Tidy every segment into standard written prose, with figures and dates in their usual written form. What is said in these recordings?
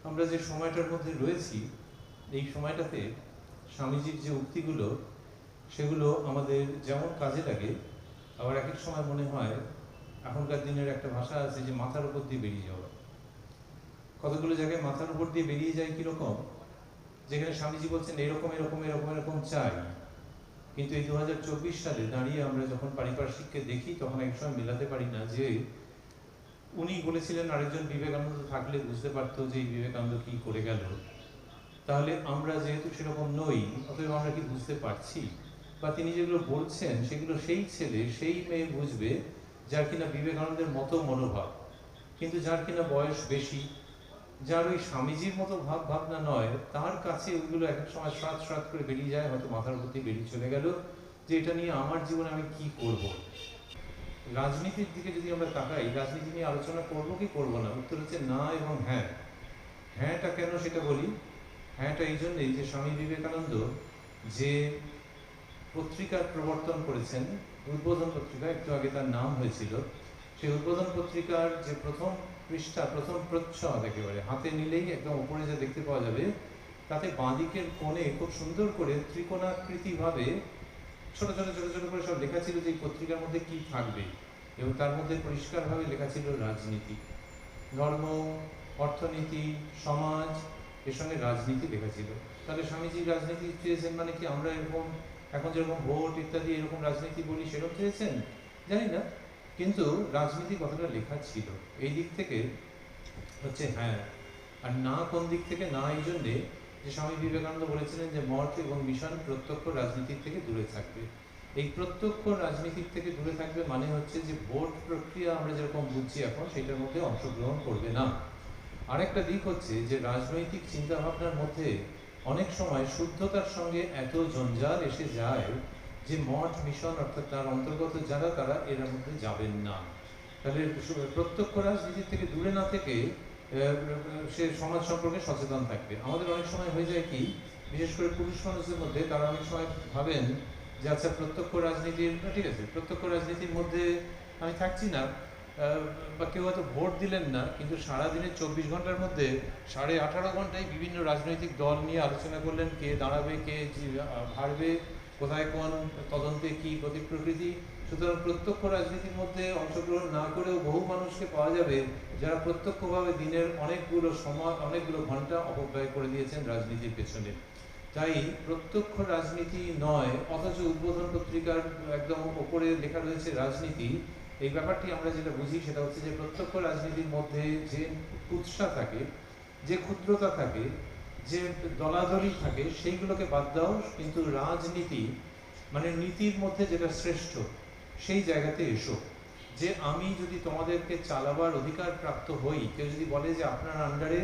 আমরা যে সময়টার মধ্যে রয়েছি, এই সময়টাতে স্বামীজির যে উক্তিগুলো, সেগুলো আমাদের যেমন কাজে লাগে, আবার এক এক সময় মনে হয় এখনকার দিনের একটা ভাষা আছে যে মাথার উপর দিয়ে বেরিয়ে যাওয়া। কতগুলো জায়গায় মাথার উপর দিয়ে বেরিয়ে যায় কীরকম, যেখানে স্বামীজি বলছেন এরকম এরকম এরকম এরকম চাই, কিন্তু এই 2024 সালে দাঁড়িয়ে আমরা যখন পারিপার্শ্বিককে দেখি তখন এক সময় মেলাতে পারি না যে উনি বলেছিলেন আরেকজন বিবেকানন্দ থাকলে বুঝতে পারতো যে এই বিবেকানন্দ কি করে গেল। তাহলে আমরা যেহেতু সেরকম নই, অতএব আমরা কি বুঝতে পারছি? বা তিনি যেগুলো বলছেন সেগুলো সেই ছেলে সেই মেয়ে বুঝবে যার কিনা বিবেকানন্দের মতো মনোভাব, কিন্তু যার কিনা বয়স বেশি, যার ওই স্বামীজির মতো ভাব ভাবনা নয়, তার কাছে ওইগুলো এক এক সময় শ্রাত শ্রাত করে বেরিয়ে যায়, হয়তো মাথার উপর দিয়ে বেরিয়ে চলে গেল যে এটা নিয়ে আমার জীবনে আমি কি করব। রাজনীতির দিকে যদি আমরা তাকাই, রাজনীতি নিয়ে আলোচনা করবো কি করবো না, উত্তর হচ্ছে না এবং হ্যাঁ। হ্যাঁটা কেন সেটা বলি। হ্যাঁটা এই জন্যই যে স্বামী বিবেকানন্দ যে পত্রিকার প্রবর্তন করেছেন, উদ্বোধন পত্রিকা, একটু আগে তার নাম হয়েছিল, সেই উদ্বোধন পত্রিকার যে প্রথম পৃষ্ঠা, প্রথম প্রচ্ছদ, একেবারে হাতে নিলেই একদম উপরে যা দেখতে পাওয়া যাবে, তাতে বাঁদিকের কোণে খুব সুন্দর করে ত্রিকোণাকৃতিভাবে ছোট ছোট ছোট ছোট করে সব লেখা ছিল যে এই পত্রিকার মধ্যে কি থাকবে, এবং তার মধ্যে পরিষ্কারভাবে লেখা ছিল রাজনীতি, ধর্ম, অর্থনীতি, সমাজ, এর সঙ্গে রাজনীতি লেখা ছিল। তাহলে স্বামীজি রাজনীতি চেয়েছেন মানে কি আমরা এরকম এখন যেরকম ভোট ইত্যাদি এরকম রাজনীতি বলি সেরকম চেয়েছেন জানি না, কিন্তু রাজনীতি কথাটা লেখা ছিল। এই দিক থেকে হচ্ছে হ্যাঁ, আর না কোন দিক থেকে না, এই জন্যে যে স্বামী বিবেকানন্দ বলেছিলেন যে মঠ এবং মিশন প্রত্যক্ষ রাজনীতির থেকে দূরে থাকবে। এই প্রত্যক্ষ রাজনীতির থেকে দূরে থাকবে মানে হচ্ছে যে ভোট প্রক্রিয়া আমরা যেরকম বুঝছি এখন সেটার মধ্যে অংশগ্রহণ করবে না। আরেকটা দিক হচ্ছে যে রাজনৈতিক চিন্তাভাবনার মধ্যে অনেক সময় শুদ্ধতার সঙ্গে এত জঞ্জাল এসে যায় যে মঠ মিশন অর্থাৎ তার অন্তর্গত যারা, তারা এর মধ্যে যাবেন না। তাহলে প্রত্যক্ষ রাজনীতি থেকে দূরে না থেকে সে সমাজ সম্পর্কে সচেতন থাকবে। আমাদের অনেক সময় হয়ে যায় কি, বিশেষ করে পুরুষ মানুষদের মধ্যে, তারা অনেক সময় ভাবেন যে আচ্ছা প্রত্যক্ষ রাজনীতির, ঠিক আছে প্রত্যক্ষ রাজনীতির মধ্যে আমি থাকছি না, বা কেউ হয়তো ভোট দিলেন না, কিন্তু সারাদিনে 24 ঘন্টার মধ্যে 18.5 ঘন্টায় বিভিন্ন রাজনৈতিক দল নিয়ে আলোচনা করলেন, কে দাঁড়াবে, কে হারবে, কোথায় কোন তদন্তে কি গতি প্রকৃতি। সুতরাং প্রত্যক্ষ রাজনীতির মধ্যে অংশগ্রহণ না করেও বহু মানুষকে পাওয়া যাবে যারা প্রত্যক্ষভাবে দিনের অনেকগুলো সময়, অনেকগুলো ঘন্টা অপব্যয় করে দিয়েছেন রাজনীতির পেছনে। তাই প্রত্যক্ষ রাজনীতি নয়, অথচ উদ্বোধন পত্রিকার একদম ওপরে লেখা রয়েছে রাজনীতি। এই ব্যাপারটি আমরা যেটা বুঝি সেটা হচ্ছে যে প্রত্যক্ষ রাজনীতির মধ্যে যে কুৎসা থাকে, যে ক্ষুদ্রতা থাকে, যে দলাদলি থাকে, সেইগুলোকে বাদ দাও, কিন্তু রাজনীতি মানে নীতির মধ্যে যেটা শ্রেষ্ঠ সেই জায়গাতে এসো। যে আমি যদি তোমাদেরকে চালাবার অধিকার প্রাপ্ত হই, কেউ যদি বলে যে আপনার আন্ডারে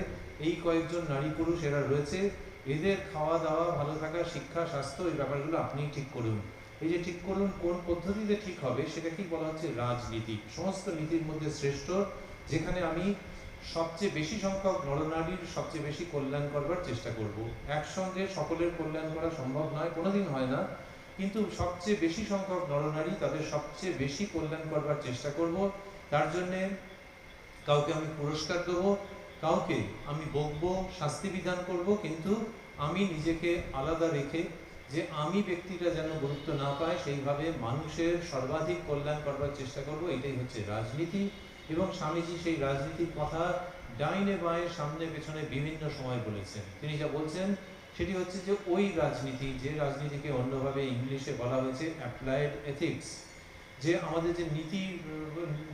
এই কয়েকজন নারী পুরুষ এরা রয়েছে, এদের খাওয়া দাওয়া, ভালো থাকা, শিক্ষা, স্বাস্থ্য, এই ব্যাপারগুলো আপনিই ঠিক করুন। এই যে ঠিক করুন কোন পদ্ধতিতে ঠিক হবে সেটাকেই বলা হচ্ছে রাজনীতি। সমস্ত নীতির মধ্যে শ্রেষ্ঠ, যেখানে আমি সবচেয়ে বেশি সংখ্যক নরনারীর সবচেয়ে বেশি কল্যাণ করবার চেষ্টা করব। একসঙ্গে সকলের কল্যাণ করা সম্ভব নয়, কোনোদিন হয় না, কিন্তু সবচেয়ে বেশি সংখ্যক নরনারী, তাদের সবচেয়ে বেশি কল্যাণ করবার চেষ্টা করব। তার জন্যে কাউকে আমি পুরস্কার দেবো, কাউকে আমি বকবো, শাস্তি বিধান করব, কিন্তু আমি নিজেকে আলাদা রেখে, যে আমি ব্যক্তিটা যেন গুরুত্ব না পায় সেইভাবে মানুষের সর্বাধিক কল্যাণ করবার চেষ্টা করব। এটাই হচ্ছে রাজনীতি। এবং স্বামীজি সেই রাজনীতির কথা ডাইনে বাঁয়ে সামনে পেছনে বিভিন্ন সময় বলেছেন। তিনি যা বলছেন সেটি হচ্ছে যে ওই রাজনীতি, যে রাজনীতিকে অন্যভাবে ইংলিশে বলা হয়েছে অ্যাপ্লাইড এথিক্স, যে আমাদের যে নীতি,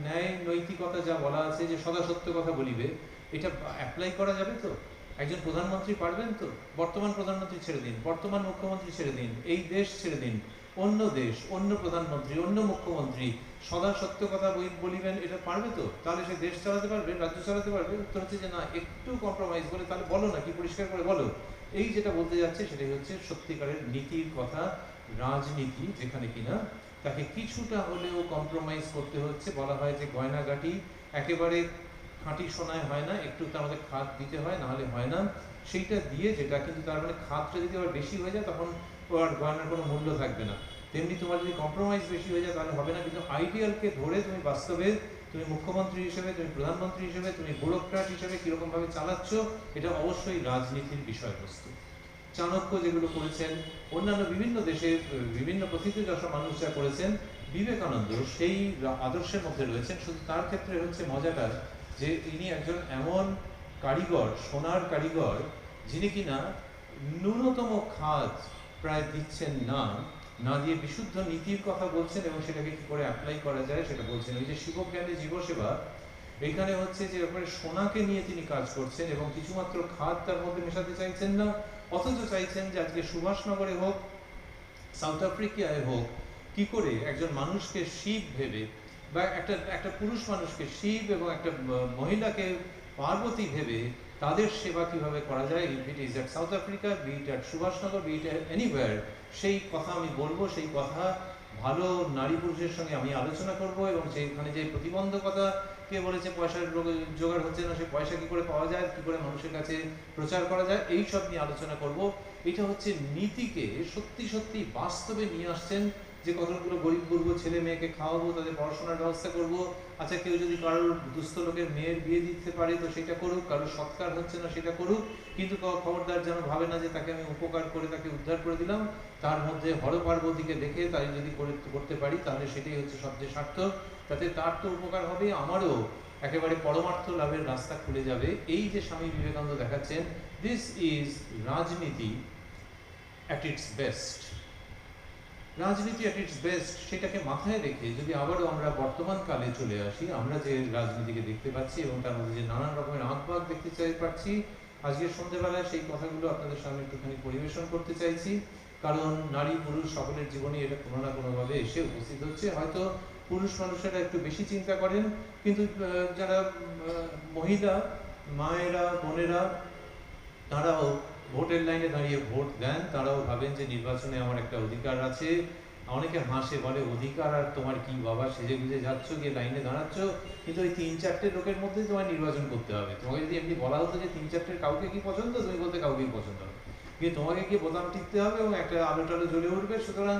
ন্যায় নৈতিকতা যা বলা আছে, যে সদা সত্য কথা বলিবে, এটা অ্যাপ্লাই করা যাবে তো? একজন প্রধানমন্ত্রী পারবেন তো? বর্তমান প্রধানমন্ত্রী ছেড়ে দিন, বর্তমান মুখ্যমন্ত্রী ছেড়ে দিন, এই দেশ ছেড়ে দিন, অন্য দেশ, অন্য প্রধানমন্ত্রী, অন্য মুখ্যমন্ত্রী সদা সত্য কথা বলিবেন, এটা পারবে তো? তাহলে সে দেশ চালাতে পারবে, রাজ্য চালাতে পারবে? উত্তর হচ্ছে যে না, একটু কম্প্রোমাইজ বলে, তাহলে বলো না, কি পরিষ্কার করে বলো। এই যেটা বলতে যাচ্ছে সেটাই হচ্ছে সত্যিকারের নীতির কথা, রাজনীতি, যেখানে কিনা তাকে কিছুটা হলেও কম্প্রোমাইজ করতে হচ্ছে। বলা হয় যে গয়নাগাটি একেবারে খাঁটি সোনায় হয় না, একটু তার মধ্যে খাদ দিতে হয়, নাহলে হয় না। সেইটা দিয়ে যেটা, কিন্তু তার মানে খাদটা যদি আবার বেশি হয়ে যায় তখন আর গয়নার কোনো মূল্য থাকবে না। তেমনি তোমার যদি কম্প্রোমাইজ বেশি হয়ে যায় তাহলে হবে না, কিন্তু আইডিয়ালকে ধরে তুমি বাস্তবে তুমি মুখ্যমন্ত্রী হিসেবে, তুমি প্রধানমন্ত্রী হিসেবে, তুমি ব্যুরোক্র্যাট হিসেবে কীরকমভাবে চালাচ্ছ, এটা অবশ্যই রাজনীতির বিষয়বস্তু। চাণক্য যেগুলো করেছেন, অন্যান্য বিভিন্ন দেশের বিভিন্ন প্রথিতযশা মানুষ যা করেছেন, বিবেকানন্দ সেই আদর্শের মধ্যে রয়েছেন। শুধু তার ক্ষেত্রে হচ্ছে মজাটার যে ইনি একজন এমন কারিগর, সোনার কারিগর, যিনি কিনা ন্যূনতম খাত প্রায় দিচ্ছেন না, না দিয়ে বিশুদ্ধ নীতির কথা বলছেন এবং সেটাকে কি করে অ্যাপ্লাই করা যায় সেটা বলছেন। ওই যে শিবজ্ঞানে জীবসেবা, এখানে হচ্ছে যে ব্যাপারে সোনাকে নিয়ে তিনি কাজ করছেন এবং কিছুমাত্র খাত তার মধ্যে মেশাতে চাইছেন না, অথচ চাইছেন যে আজকে সুভাষনগরে হোক, সাউথ আফ্রিকায় হোক, কি করে একজন মানুষকে শিব ভেবে, বা একটা পুরুষ মানুষকে শিব এবং একটা মহিলাকে পার্বতী ভেবে তাদের সেবা কিভাবে করা যায়, it is at South Africa, be it at Subhashnagar, be it anywhere, সেই কথা আমি বলবো, সেই কথা ভালো নারী পুরুষের সঙ্গে আমি আলোচনা করব এবং সেইখানে যে প্রতিবন্ধকতা কে বলেছে পয়সার জোগাড় হচ্ছে না, সে পয়সা কি করে পাওয়া যায়, কি করে মানুষের কাছে প্রচার করা যায়, এই সব নিয়ে আলোচনা করব। এটা হচ্ছে নীতিকে সত্যি সত্যি বাস্তবে নিয়ে আসছেন, যে কতগুলো গরিব গুরব ছেলে মেয়েকে খাওয়াবো, তাদের পড়াশোনার ব্যবস্থা করব। আচ্ছা, কেউ যদি কারোর দুস্থ লোকের মেয়ের বিয়ে দিতে পারে তো সেটা করুক, কারোর সৎকার হচ্ছে না সেটা করুক, কিন্তু খবরদার যেন ভাবে না যে তাকে আমি উপকার করে তাকে উদ্ধার করে দিলাম। তার মধ্যে হরপার্বতীকে দেখে তাই যদি করতে পারি তাহলে সেটাই হচ্ছে সবচেয়ে সার্থক, তাতে তার তো উপকার হবে, আমারও একেবারে পরমার্থ লাভের রাস্তা খুলে যাবে। এই যে স্বামী বিবেকানন্দ দেখাচ্ছেন, দিস ইজ রাজনীতি অ্যাট ইটস বেস্ট। রাজনীতি অ্যাট ইটস বেস্ট, সেটাকে মাথায় রেখে যদি আবারও আমরা বর্তমান কালে চলে আসি, আমরা যে রাজনীতিকে দেখতে পাচ্ছি এবং তার মধ্যে যে নানান রকমের আঁকবাক দেখতে পাচ্ছি, আজকের সন্ধ্যেবেলায় সেই কথাগুলো আপনাদের সামনে একটুখানি পরিবেশন করতে চাইছি। কারণ নারী পুরুষ সকলের জীবনে এটা কোনো না কোনোভাবে এসে উপস্থিত হচ্ছে। হয়তো পুরুষ মানুষেরা একটু বেশি চিন্তা করেন, কিন্তু যারা মহিলা মায়েরা, বোনেরা, তারাও ভোটের লাইনে দাঁড়িয়ে ভোট দেন, তারাও ভাবেন যে নির্বাচনে আমার একটা অধিকার আছে। অনেকে হাসে, বলে অধিকার আর তোমার কি বাবা, সেজে গুজে যাচ্ছ, গিয়ে লাইনে দাঁড়াচ্ছ, কিন্তু ওই 3-4টে লোকের মধ্যে তোমায় নির্বাচন করতে হবে। তোমাকে যদি এমনি বলা হতো যে 3-4টের কাউকে কি পছন্দ, তুমি বলতে কাউকেই পছন্দ হবে, কিন্তু তোমাকে গিয়ে বোতাম টিপতে হবে এবং একটা আলো টালো জ্বলে উঠবে। সুতরাং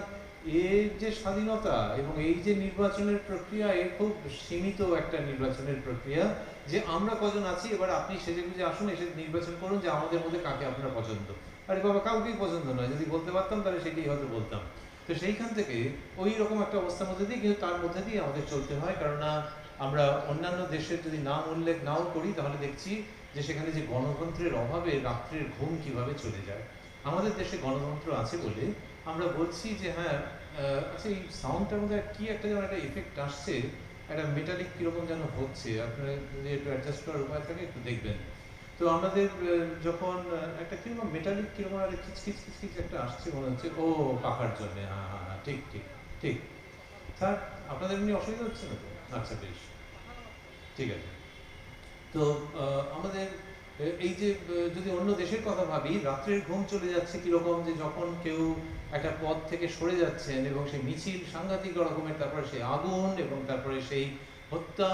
এর যে স্বাধীনতা এবং এই যে নির্বাচনের প্রক্রিয়া, এর খুব সীমিত একটা নির্বাচনের প্রক্রিয়া, যে আমরা কজন আছি, এবার আপনি সেজে গুজে আসুন, এসে নির্বাচন করুন যে আমাদের মধ্যে কাকে আপনার পছন্দ। আরে বাবা, কাউকেই পছন্দ নয়, যদি বলতে পারতাম তাহলে সেটাই হয়তো বলতাম। তো সেইখান থেকে ওই রকম একটা অবস্থার মধ্যে দিয়ে, কিন্তু তার মধ্যে দিয়ে আমাদের চলতে হয়। কেননা আমরা অন্যান্য দেশের যদি নাম উল্লেখ নাও করি, তাহলে দেখছি যে সেখানে যে গণতন্ত্রের অভাবে রাত্রের ঘুম কিভাবে চলে যায়। আমাদের দেশে গণতন্ত্র আছে বলে আমরা বলছি যে হ্যাঁ, আচ্ছা এই সাউন্ডটার মধ্যে কি একটা যেন একটা এফেক্ট আসছে, একটা মেটালিক কিরকম যেন হচ্ছে, আপনারা যদি একটু অ্যাডজাস্ট করার উপায় থাকে একটু দেখবেন। তো আমাদের যখন একটা কিরকম মেটালিক কিরকম একটা খিচখিচ খিচখিচ একটা আসছে মনে হচ্ছে, ও পাখার জন্য, হ্যাঁ হ্যাঁ হ্যাঁ, ঠিক ঠিক ঠিক। স্যার আপনাদের এমনি অসুবিধা হচ্ছে না তো? আচ্ছা, বেশ, ঠিক আছে। তো আমাদের এই যে যদি অন্য দেশের কথা ভাবি, রাত্রের ঘুম চলে যাচ্ছে কিরকম, যে যখন কেউ একটা পথ থেকে সরে যাচ্ছেন এবং সেই মিছিল সাংঘাতিক রকমের, তারপরে সেই আগুন এবং তারপরে সেই হত্যা,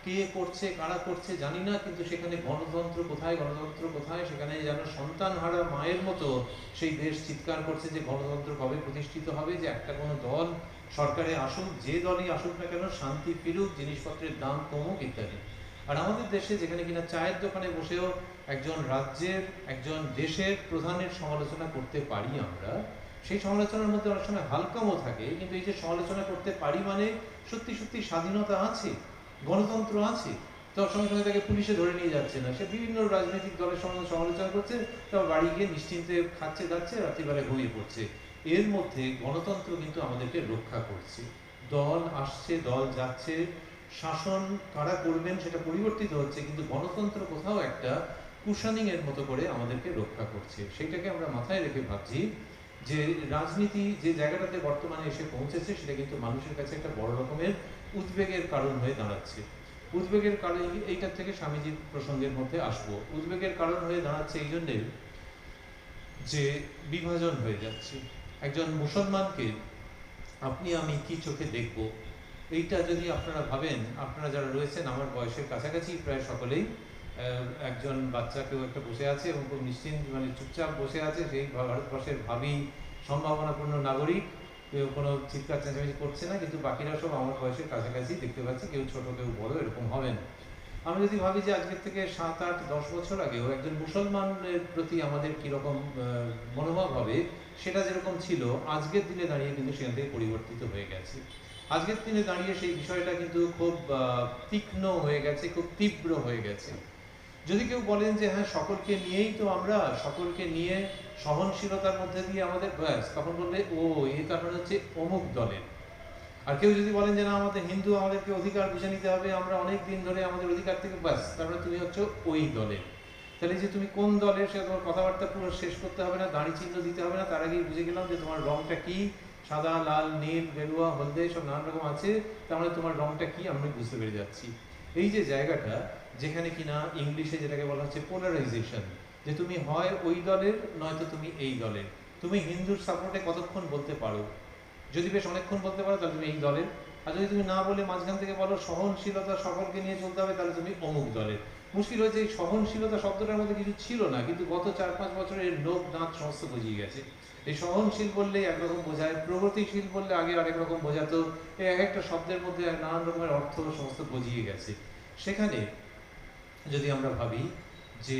কে করছে কারা করছে জানি না, কিন্তু সেখানে গণতন্ত্র কোথায়, গণতন্ত্র কোথায়, সেখানে যেন সন্তানহারা মায়ের মতো সেই দেশ চিৎকার করছে যে গণতন্ত্র কবে প্রতিষ্ঠিত হবে, যে একটা কোনো দল সরকারে আসুক, যে দলই আসুক না কেন, শান্তি ফিরুক, জিনিসপত্রের দাম কমুক ইত্যাদি। আর আমাদের দেশে যেখানে কিনা চায়ের দোকানে বসেও একজন রাজ্যের, একজন দেশের প্রধানের সমালোচনা করতে পারি আমরা, সেই সমালোচনার মধ্যে অনেক সময় হালকামও থাকে, কিন্তু এই যে সমালোচনা করতে পারি মানে সত্যি সত্যি স্বাধীনতা আছে, গণতন্ত্র আছে, তার সঙ্গে সঙ্গে তাকে পুলিশে ধরে নিয়ে যাচ্ছে না, সে বিভিন্ন রাজনৈতিক দলের সঙ্গে সমালোচনা করছে, তারপর বাড়ি গিয়ে নিশ্চিন্তে খাচ্ছে যাচ্ছে, রাত্রিবেলায় ঘুমিয়ে পড়ছে। এর মধ্যে গণতন্ত্র কিন্তু আমাদেরকে রক্ষা করছে। দল আসছে, দল যাচ্ছে, শাসন কারা করবেন সেটা পরিবর্তিত হচ্ছে, কিন্তু গণতন্ত্র কোথাও একটা কুশনিং এর মতো করে আমাদেরকে রক্ষা করছে। সেটাকে আমরা মাথায় রেখে ভাবছি যে রাজনীতি যে জায়গাটাতে বর্তমানে এসে পৌঁছেছে, সেটা কিন্তু মানুষের কাছে একটা বড় রকমের উদ্বেগের কারণ হয়ে দাঁড়াচ্ছে। উদ্বেগের কারণ, এইটার থেকে স্বামীজির প্রসঙ্গের মধ্যে আসবো। উদ্বেগের কারণ হয়ে দাঁড়াচ্ছে এই জন্যে যে বিভাজন হয়ে যাচ্ছে। একজন মুসলমানকে আপনি আমি কি চোখে দেখব, এইটা যদি আপনারা ভাবেন, আপনারা যারা রয়েছেন আমার বয়সের কাছাকাছি প্রায় সকলেই, একজন বাচ্চা কেউ একটা বসে আছে এবং খুব নিশ্চিন্ত মানে চুপচাপ বসে আছে, সেই ভারতবর্ষের ভাবী সম্ভাবনাপূর্ণ নাগরিক, কেউ কোনো চিৎকার চেঁচামেচি করছে না, কিন্তু বাকিরা সব আমার বয়সের কাছাকাছি দেখতে পাচ্ছি, কেউ ছোট কেউ বড় এরকম হবেন। আমি যদি ভাবি যে আজকের থেকে 7, 8, 10 বছর আগেও একজন মুসলমানের প্রতি আমাদের কীরকম মনোভাব হবে, সেটা যেরকম ছিল আজকের দিনে দাঁড়িয়ে কিন্তু সেখান থেকে পরিবর্তিত হয়ে গেছে। আজকের দিনে দাঁড়িয়ে সেই বিষয়টা কিন্তু খুব তীক্ষ্ণ হয়ে গেছে, খুব তীব্র হয়ে গেছে। যদি কেউ বলেন যে হ্যাঁ সকলকে নিয়েই তো আমরা, সকলকে নিয়ে সহনশীলতার মধ্যে দিয়ে আমাদের ব্যাস, তখন বললে ও এই তারপরে হচ্ছে অমুক দলের। আর কেউ যদি বলেন যে না আমাদের হিন্দু, আমাদেরকে অধিকার বুঝে নিতে হবে, আমরা অনেক দিন ধরে আমাদের অধিকার থেকে, ব্যাস তারপরে তুমি হচ্ছে ওই দলের। তাহলে যে তুমি কোন দলের সে তোমার কথাবার্তা পুরো শেষ করতে হবে না, দাড়ি চিহ্ন দিতে হবে না, তার আগেই বুঝে গেলাম যে তোমার রংটা কি, সাদা, লাল, নীল, গেরুয়া, হলদে সব নানান রকম আছে, তার মানে তোমার রংটা কি আমি বুঝতে পেরে যাচ্ছি। এই যে জায়গাটা যেখানে কিনা ইংলিশে যেটাকে বলা হচ্ছে পোলারাইজেশন, যে তুমি হয় ওই দলের নয়তো তুমি এই দলের। তুমি হিন্দুর সাপোর্টে কতক্ষণ বলতে পারো, যদি বেশ অনেকক্ষণ বলতে পারো তাহলে তুমি এই দলের, আর যদি তুমি না বলে মাঝখান থেকে বলো সহনশীলতা সকলকে নিয়ে চলতে হবে তাহলে তুমি অমুক দলের। মুশকিল হয়েছে এই সহনশীলতা শব্দটার মধ্যে কিছু ছিল না, কিন্তু গত 4-5 বছরে এর লোক দাঁত সমস্ত বুঝিয়ে গেছে। এই সহনশীল বললেই একরকম বোঝায়, প্রগতিশীল বললে আগে আরেক রকম বোঝাতো, এই এক একটা শব্দের মধ্যে নানান রকমের অর্থ সমস্ত বুঝিয়ে গেছে। সেখানে যদি আমরা ভাবি যে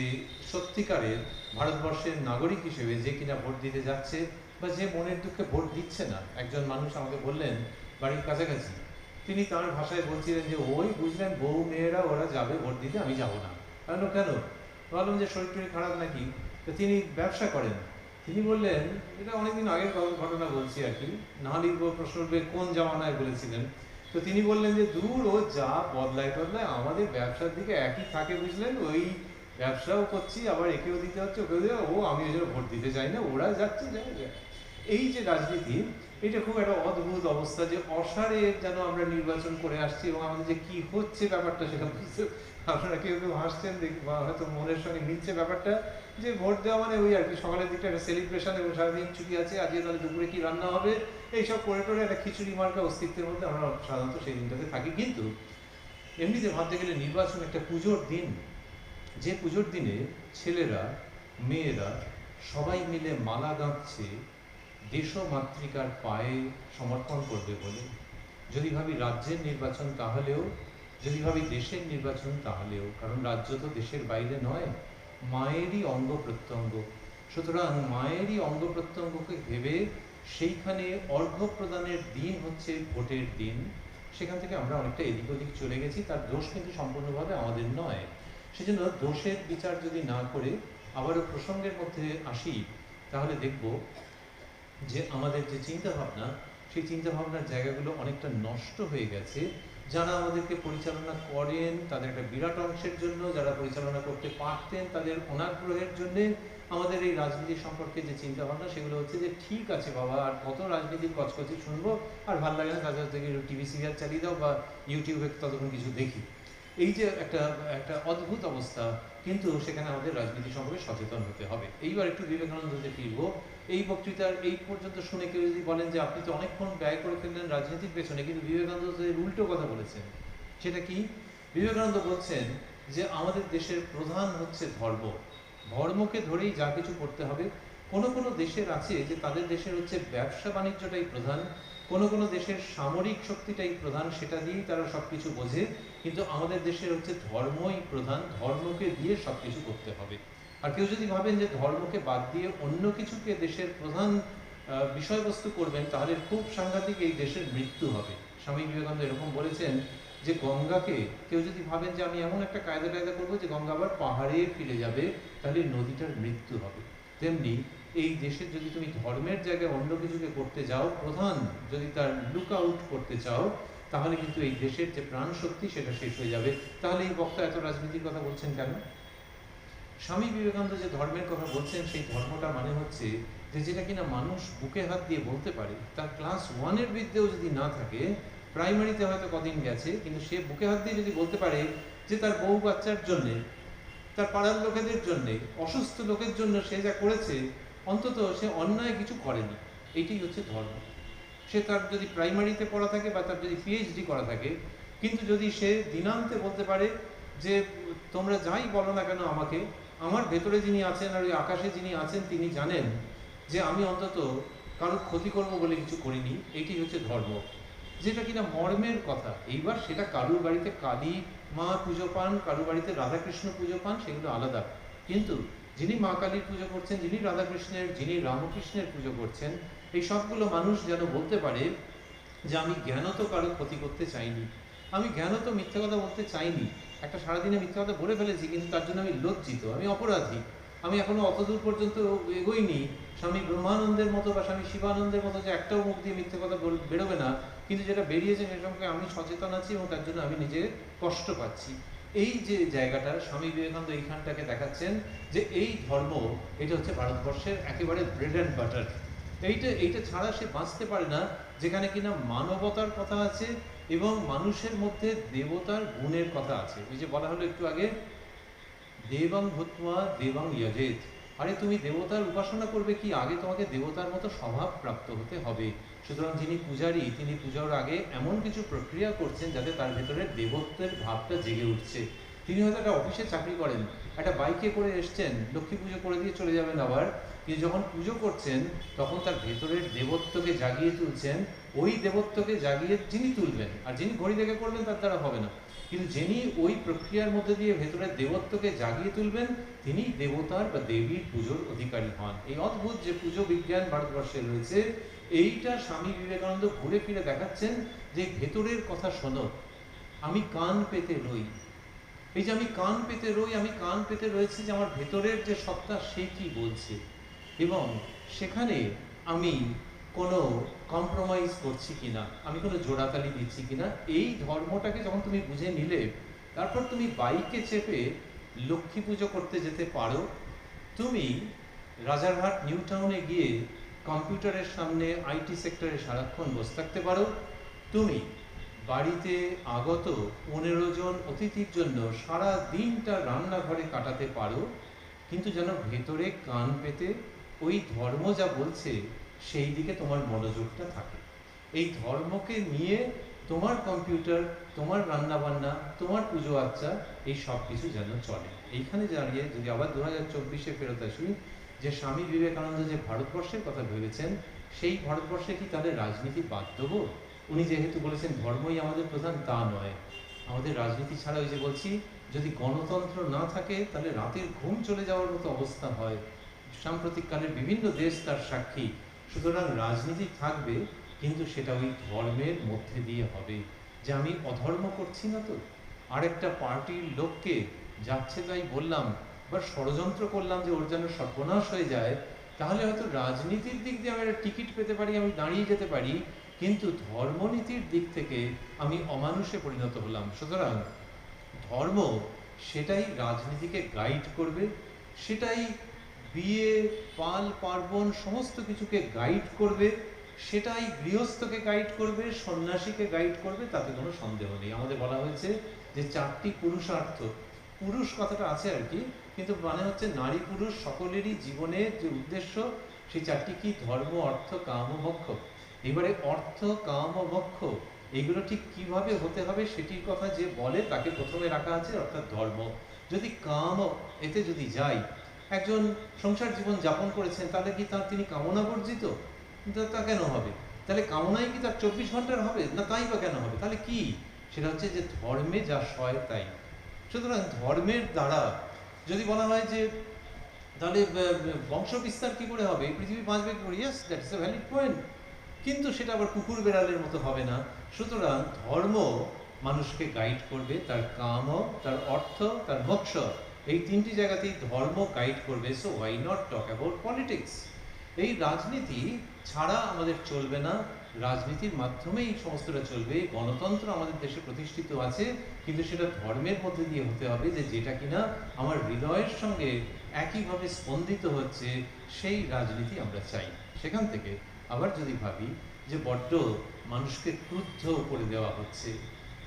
সত্যিকারের ভারতবর্ষের নাগরিক হিসেবে যে কিনা ভোট দিতে যাচ্ছে বা যে মনের দুঃখে ভোট দিচ্ছে না, একজন মানুষ আমাকে বললেন বাড়ির কাছাকাছি, তিনি তার ভাষায় বলছিলেন যে ওই বুঝলেন বউ মেয়েরা ওরা যাবে ভোট দিতে, আমি যাব না। কেন? বললাম যে শরীর টরীর খারাপ নাকি। তো তিনি ব্যবসা করেন, তিনি বললেন, এটা অনেকদিন আগের ঘটনা বলছি আর কি, না লিখবো প্রশ্ন উঠবে কোন জামানায় বলেছিলেন। তো তিনি বললেন যে দূর ও যা বদলায় আমাদের ব্যবসার দিকে একই থাকে বুঝলেন, ওই ব্যবসাও করছি আবার একেও দিতে হচ্ছে ওকেও দিতে, ও আমি ওই জন্য ভোট দিতে চাই না, ওরা যাচ্ছে যায়। এই যে রাজনীতি, এটা খুব একটা অদ্ভুত অবস্থা যে অসারে যেন আমরা নির্বাচন করে আসছি এবং আমাদের যে কি হচ্ছে ব্যাপারটা সেটা বুঝতে, আপনারা কেউ কেউ হাসছেন বা হয়তো মনের সঙ্গে মিলছে ব্যাপারটা, যে ভোট দেওয়া মানে ওই আর কি সকালের দিকটা একটা সেলিব্রেশন এবং সারাদিন ছুটি আছে, আজকে তাহলে দুপুরে কি রান্না হবে, এইসব করে টোরে একটা খিচুড়ি মার্কা অস্তিত্বের মধ্যে আমরা সাধারণত সেই দিনটাতে থাকি। কিন্তু এমনিতে ভাবতে গেলে নির্বাচন একটা পুজোর দিন, যে পুজোর দিনে ছেলেরা মেয়েরা সবাই মিলে মালা গাঁথছে দেশমাতৃকার পায়ে সমর্পণ করবে বলে। যদি ভাবি রাজ্যের নির্বাচন তাহলেও, যদি ভাবি দেশের নির্বাচন তাহলেও, কারণ রাজ্য তো দেশের বাইরে নয়, মায়েরই অঙ্গ প্রত্যঙ্গ। সুতরাং মায়েরই অঙ্গ প্রত্যঙ্গকে ভেবে সেইখানে অর্ঘ্য প্রদানের দিন হচ্ছে ভোটের দিন। সেখান থেকে আমরা অনেকটা এদিক ওদিক চলে গেছি, তার দোষ কিন্তু সম্পূর্ণভাবে আমাদের নয়। সেজন্য দোষের বিচার যদি না করে আবারও প্রসঙ্গের মধ্যে আসি, তাহলে দেখব যে আমাদের যে চিন্তাভাবনা, সেই চিন্তাভাবনার জায়গাগুলো অনেকটা নষ্ট হয়ে গেছে। যারা আমাদেরকে পরিচালনা করেন তাদের একটা বিরাট অংশের জন্য, যারা পরিচালনা করতে পারতেন তাদের অনাগ্রহের জন্যে আমাদের এই রাজনীতি সম্পর্কে যে চিন্তাভাবনা, সেগুলো হচ্ছে যে ঠিক আছে বাবা, আর কত রাজনীতির কচকচি শুনবো, আর ভালো লাগে না, তাদের থেকে টিভি সিরিয়াল চালিয়ে দাও বা ইউটিউবে ততক্ষণ কিছু দেখি। এই যে একটা একটা অদ্ভুত অবস্থা, কিন্তু সেখানে আমাদের রাজনীতি সম্পর্কে সচেতন হতে হবে। এইবার একটু বিবেকানন্দতে ফিরবো। এই বক্তৃতার এই পর্যন্ত শুনে কেউ যদি বলেন যে আপনি তো অনেকক্ষণ ব্যয় করে ফেললেন রাজনীতির পেছনে, কিন্তু বিবেকানন্দ তো এর উল্টো কথা বলেছেন। সেটা কি? বিবেকানন্দ বলছেন যে আমাদের দেশের প্রধান হচ্ছে ধর্ম, ধর্মকে ধরেই যা কিছু করতে হবে। কোনো কোনো দেশের আছে যে তাদের দেশের হচ্ছে ব্যবসা বাণিজ্যটাই প্রধান, কোনো কোনো দেশের সামরিক শক্তিটাই প্রধান, সেটা দিয়েই তারা সবকিছু বোঝে। কিন্তু আমাদের দেশের হচ্ছে ধর্মই প্রধান, ধর্মকে দিয়ে সবকিছু করতে হবে। আর কেউ যদি ভাবেন যে ধর্মকে বাদ দিয়ে অন্য কিছুকে দেশের প্রধান বিষয়বস্তু করবেন, তাহলে খুব সাংঘাতিক এই দেশের মৃত্যু হবে। স্বামী বিবেকানন্দ এরকম বলেছেন যে গঙ্গাকে কেউ যদি ভাবেন যে আমি এমন একটা কায়দা করবো যে গঙ্গা আবার পাহাড়ে ফিরে যাবে, তাহলে নদীটার মৃত্যু হবে। তেমনি এই দেশের যদি তুমি ধর্মের জায়গায় অন্য কিছুকে করতে যাও, প্রধান যদি তার লুক আউট করতে চাও, তাহলে কিন্তু এই দেশের যে প্রাণ শক্তি সেটা শেষ হয়ে যাবে। তাহলে এই বক্তা এত রাজনীতির কথা বলছেন কেন? স্বামী বিবেকানন্দ যে ধর্মের কথা বলছেন, সেই ধর্মটা মানে হচ্ছে যে যেটা কিনা মানুষ বুকে হাত দিয়ে বলতে পারে, তার ক্লাস 1-এর বিদ্যেও যদি না থাকে, প্রাইমারিতে হয়তো কদিন গেছে, কিন্তু সে বুকে হাত দিয়ে যদি বলতে পারে যে তার বউ বাচ্চার জন্যে, তার পাড়ার লোকেদের জন্যে, অসুস্থ লোকের জন্য সে যা করেছে, অন্তত সে অন্যায় কিছু করেনি, এইটাই হচ্ছে ধর্ম। সে তার যদি প্রাইমারিতে পড়া থাকে বা তার যদি পিএইচডি করা থাকে, কিন্তু যদি সে দিনান্তে বলতে পারে যে তোমরা যাই বলো না কেন আমাকে, আমার ভেতরে যিনি আছেন আর ওই আকাশে যিনি আছেন তিনি জানেন যে আমি অন্তত কারোর ক্ষতি করবো বলে কিছু করিনি, এটি হচ্ছে ধর্ম, যেটা কিনা মর্মের কথা। এইবার সেটা কারুর বাড়িতে কালী মা পুজো পান, কারুর বাড়িতে রাধাকৃষ্ণ পুজো পান, সেগুলো আলাদা। কিন্তু যিনি মা কালীর পুজো করছেন, যিনি রাধাকৃষ্ণের, যিনি রামকৃষ্ণের পুজো করছেন, এই সবগুলো মানুষ যেন বলতে পারে যে আমি জ্ঞানত কারো ক্ষতি করতে চাইনি, আমি জ্ঞানত মিথ্যা কথা বলতে চাইনি, একটা সারাদিনে মিথ্যা কথা বলে ফেলেছি, কিন্তু তার জন্য আমি লজ্জিত, আমি অপরাধী, আমি এখনো অতদূর পর্যন্ত এগোইনি স্বামী ব্রহ্মানন্দের মতো বা স্বামী শিবানন্দের মতো যে একটাও মুখ দিয়ে মিথ্যে কথা বেরোবে না, কিন্তু যেটা বেরিয়েছে সে সম্পর্কে আমি সচেতন আছি এবং তার জন্য আমি নিজে কষ্ট পাচ্ছি। এই যে জায়গাটা স্বামী বিবেকানন্দ এইখানটাকে দেখাচ্ছেন যে এই ধর্ম, এটা হচ্ছে ভারতবর্ষের একেবারে ব্রেড অ্যান্ড বাটার। এইটা ছাড়া সে বাঁচতে পারে না, যেখানে কিনা মানবতার কথা আছে এবং মানুষের মধ্যে দেবতার গুণের কথা আছে। ওই যে বলা হলো একটু আগে, দেবং ভূত্বা দেবং যজেত। আরে তুমি দেবতার উপাসনা করবে কি, আগে তোমাকে দেবতার মতো স্বভাব প্রাপ্ত হতে হবে। সুতরাং যিনি পূজারী, তিনি পূজার আগে এমন কিছু প্রক্রিয়া করছেন যাতে তার ভেতরে দেবত্বের ভাবটা জেগে উঠছে। তিনি হয়তো একটা অফিসে চাকরি করেন, একটা বাইকে করে এসছেন, লক্ষ্মী পুজো করে দিয়ে চলে যাবেন আবার, কিন্তু যখন পুজো করছেন তখন তার ভেতরের দেবত্বকে জাগিয়ে তুলছেন। ওই দেবত্বকে জাগিয়ে যিনি তুলবেন, আর যিনি ঘড়ি দেখে করবেন তার দ্বারা হবে না, কিন্তু যিনি ওই প্রক্রিয়ার মধ্যে দিয়ে ভেতরের দেবত্বকে জাগিয়ে তুলবেন, তিনি দেবতার বা দেবীর পুজোর অধিকারী হন। এই অদ্ভুত যে পুজো বিজ্ঞান ভারতবর্ষে রয়েছে, এইটা স্বামী বিবেকানন্দ ঘুরে ফিরে দেখাচ্ছেন যে ভেতরের কথা শোনো, আমি কান পেতে রই। এই যে আমি কান পেতে রই, আমি কান পেতে রয়েছি যে আমার ভেতরের যে সত্তা সে কি বলছে, এবং সেখানে আমি কোনো কম্প্রোমাইজ করছি কিনা, আমি কোনো জোড়াতালি দিচ্ছি কিনা। এই ধর্মটাকে যখন তুমি বুঝে নিলে, তারপর তুমি বাইকে চেপে লক্ষ্মী পুজো করতে যেতে পারো। তুমি রাজারহাট নিউ টাউনে গিয়ে কম্পিউটারের সামনে আইটি সেক্টরে সারাক্ষণ বসে থাকতে পারো। তুমি বাড়িতে আগত 15 জন অতিথির জন্য সারা দিনটা রান্নাঘরে কাটাতে পারো, কিন্তু যেন ভেতরে কান পেতে ওই ধর্ম যা বলছে সেই দিকে তোমার মনোযোগটা থাকে। এই ধর্মকে নিয়ে তোমার কম্পিউটার, তোমার রান্নাবান্না, তোমার পুজো আচ্চা, এই সব কিছু যেন চলে। এইখানে দাঁড়িয়ে যদি আবার 2024-এ ফেরত আসি, যে স্বামী বিবেকানন্দ যে ভারতবর্ষের কথা ভেবেছেন, সেই ভারতবর্ষে কি তাদের রাজনীতি বাদ দেবো? উনি যেহেতু বলেছেন ধর্মই আমাদের প্রধান, তা নয়। আমাদের রাজনীতি ছাড়া, ওই যে বলছি, যদি গণতন্ত্র না থাকে তাহলে রাতের ঘুম চলে যাওয়ার মতো অবস্থা হয়। সাম্প্রতিককালের বিভিন্ন দেশ তার সাক্ষী। সুতরাং রাজনীতি থাকবে, কিন্তু সেটা ওই ধর্মের মধ্যে দিয়ে হবে, যে আমি অধর্ম করছি না তো, আরেকটা পার্টির লোককে যাচ্ছে তাই বললাম বা ষড়যন্ত্র করলাম যে ওর যেন সর্বনাশ হয়ে যায়, তাহলে হয়তো রাজনীতির দিক দিয়ে আমি একটা টিকিট পেতে পারি, আমি দাঁড়িয়ে যেতে পারি, কিন্তু ধর্মনীতির দিক থেকে আমি অমানুষে পরিণত হলাম। সুতরাং ধর্ম সেটাই রাজনীতিকে গাইড করবে, সেটাই বিয়ে পাল পার্বণ সমস্ত কিছুকে গাইড করবে, সেটাই গৃহস্থকে গাইড করবে, সন্ন্যাসীকে গাইড করবে, তাতে কোনো সন্দেহ নেই। আমাদের বলা হয়েছে যে 4টি পুরুষার্থ, পুরুষ কথাটা আছে আর কি, কিন্তু মানে হচ্ছে নারী পুরুষ সকলেরই জীবনের যে উদ্দেশ্য, সেই 4টি কি? ধর্ম, অর্থ, কাম ও মোক্ষ। এবারে অর্থ, কাম ও মোক্ষ এগুলো ঠিক কিভাবে হতে হবে সেটির কথা যে বলে তাকে প্রথমে রাখা আছে, অর্থাৎ ধর্ম। যদি কাম এতে যদি যাই, একজন সংসার জীবন যাপন করেছেন, তাহলে কি তিনি কামনা বর্জিত? তা কেন হবে? তাহলে কামনাই কি তার 24 ঘন্টার হবে না? তাই বা কেন হবে? তাহলে কি? সেটা হচ্ছে যে ধর্মে যা সয় তাই। সুতরাং ধর্মের দ্বারা যদি বলা হয় যে তাহলে বংশ বিস্তার কি করে হবে, পৃথিবী বাঁচবে কি করে, yes, that's a valid point, কিন্তু সেটা আবার কুকুর বেড়ালের মতো হবে না। সুতরাং ধর্ম মানুষকে গাইড করবে, তার কাম, তার অর্থ, তার মোক্ষ, এই 3টি জায়গাতেই ধর্ম গাইড করবে। So why not talk about politics? এই রাজনীতি ছাড়া আমাদের চলবে না, রাজনীতির মাধ্যমেই সমস্তটা চলবে। গণতন্ত্র আমাদের দেশে প্রতিষ্ঠিত আছে, কিন্তু সেটা ধর্মের মধ্যে দিয়ে হতে হবে, যে যেটা কিনা আমার হৃদয়ের সঙ্গে একইভাবে স্পন্দিত হচ্ছে, সেই রাজনীতি আমরা চাই। সেখান থেকে আবার যদি ভাবি যে বড্ড মানুষকে ক্রুদ্ধ করে দেওয়া হচ্ছে,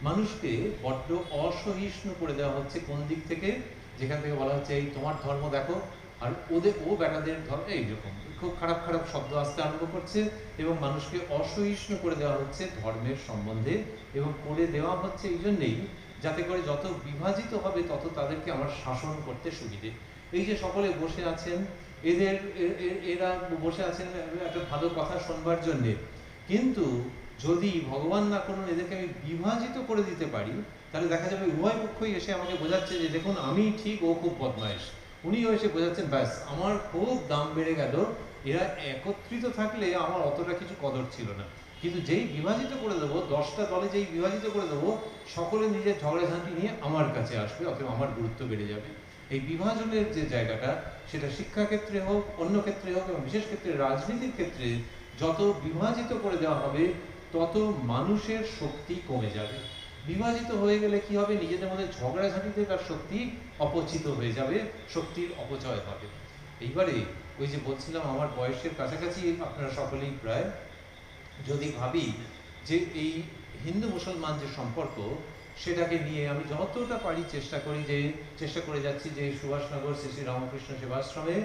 মানুষকে বড্ড অসহিষ্ণু করে দেওয়া হচ্ছে, কোন দিক থেকে? যেখান থেকে বলা হচ্ছে এই তোমার ধর্ম দেখো, আর ও বেটাদের ধর্ম এইরকম, খুব খারাপ খারাপ শব্দ আসতে আরম্ভ করছে, এবং মানুষকে অসহিষ্ণু করে দেওয়া হচ্ছে ধর্মের সম্বন্ধে, এবং করে দেওয়া হচ্ছে এই জন্যেই যাতে করে যত বিভাজিত হবে তত তাদেরকে আমার শাসন করতে সুবিধে। এই যে সকলে বসে আছেন, এরা বসে আছেন একটা ভালো কথা শুনবার জন্যে, কিন্তু যদি ভগবান না করুন এদেরকে আমি বিভাজিত করে দিতে পারি, তাহলে দেখা যাবে উভয় পক্ষই এসে আমাকে বোঝাচ্ছে যে দেখুন আমি ঠিক, ও খুব বদমাইশ। উনিও এসে বোঝাচ্ছেন ব্যাস আমার খুব দাম বেড়ে গেল, এরা একত্রিত থাকলে আমার অতটা কিছু কদর ছিল না। কিন্তু যেই বিভাজিত করে দেবো, 10টা দলে যেই বিভাজিত করে দেবো, সকলে নিজের ঝগড়াঝাঁটি নিয়ে আমার কাছে আসবে, অথবা আমার গুরুত্ব বেড়ে যাবে। এই বিভাজনের যে জায়গাটা, সেটা শিক্ষাক্ষেত্রে হোক, অন্য ক্ষেত্রে হোক, এবং বিশেষ ক্ষেত্রে রাজনীতির ক্ষেত্রে যত বিভাজিত করে দেওয়া হবে তত মানুষের শক্তি কমে যাবে। বিভাজিত হয়ে গেলে কি হবে, নিজেদের মধ্যে ঝগড়াঝাঁটিতে তার শক্তি অপচিত হয়ে যাবে, শক্তির অপচয় হবে। এইবারে ওই যে বলছিলাম আমার বয়সের কাছাকাছি আপনারা সকলেই প্রায়, যদি ভাবি যে এই হিন্দু মুসলমান যে সম্পর্ক, সেটাকে নিয়ে আমি যতটা পারি চেষ্টা করে যাচ্ছি যে সুভাষনগর শ্রী শ্রী রামকৃষ্ণ সেবাশ্রমে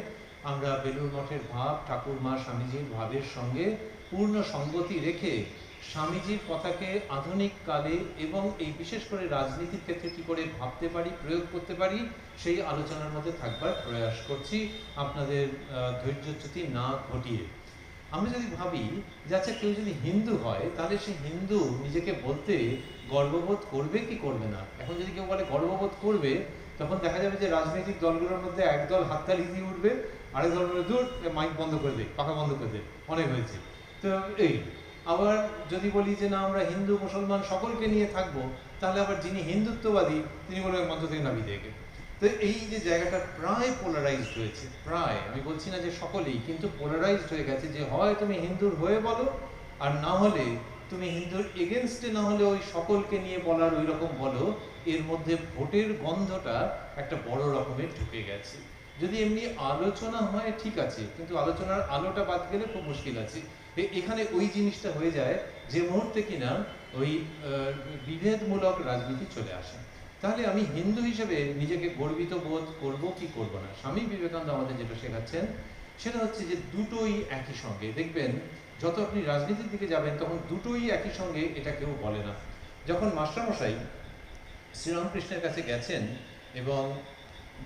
আমরা বেলুড় মঠের ভাব, ঠাকুর মা স্বামীজির ভাবের সঙ্গে পূর্ণ সঙ্গতি রেখে স্বামীজির কথাকে আধুনিক কালে এবং এই বিশেষ করে রাজনীতির ক্ষেত্রে কী করে ভাবতে পারি, প্রয়োগ করতে পারি, সেই আলোচনার মধ্যে থাকবার প্রয়াস করছি, আপনাদের ধৈর্যচ্যুতি না ঘটিয়ে। আমরা যদি ভাবি যে আচ্ছা কেউ যদি হিন্দু হয়, তাহলে সে হিন্দু নিজেকে বলতে গর্ববোধ করবে কি করবে না? এখন যদি কেউ বলে গর্ববোধ করবে, তখন দেখা যাবে যে রাজনৈতিক দলগুলোর মধ্যে একদল হাততালি দিয়ে উঠবে, আরেক দল বলবে দূর মাইক বন্ধ করে দে, পাখা বন্ধ করে দে, অনেক হয়েছে। তো এই আবার যদি বলি যে না আমরা হিন্দু মুসলমান সকলকে নিয়ে থাকবো, তাহলে আবার যিনি হিন্দুত্ববাদী তিনি বলবেন মঞ্চ থেকে নামিয়ে দেখে। তো এই যে জায়গাটা প্রায় পোলারাইজড হয়েছে, প্রায়, আমি বলছি না যে সকলেই, কিন্তু পোলারাইজড হয়ে গেছে, যে হয় তুমি হিন্দুর হয়ে বলো, আর না হলে তুমি হিন্দুর এগেনস্টে না হলে ওই সকলকে নিয়ে বলার ওই রকম বলো। এর মধ্যে ভোটের গন্ধটা একটা বড় রকমের ঢুকে গেছে। যদি এমনি আলোচনা হয় ঠিক আছে, কিন্তু আলোচনার আলোটা বাদ গেলে খুব মুশকিল আছে। এখানে ওই জিনিসটা হয়ে যায় যে মুহূর্তে কিনা ওই বিভেদমূলক রাজনীতি চলে আসে। তাহলে আমি হিন্দু হিসেবে নিজেকে গর্বিত বোধ করব কি করব না? স্বামী বিবেকানন্দ আমাদের যেটা শেখাচ্ছেন সেটা হচ্ছে যে দুটোই একই সঙ্গে। দেখবেন যত আপনি রাজনীতির দিকে যাবেন তখন দুটোই একই সঙ্গে, এটা কেউ বলে না। যখন মাস্টারমশাই শ্রীরামকৃষ্ণের কাছে গেছেন এবং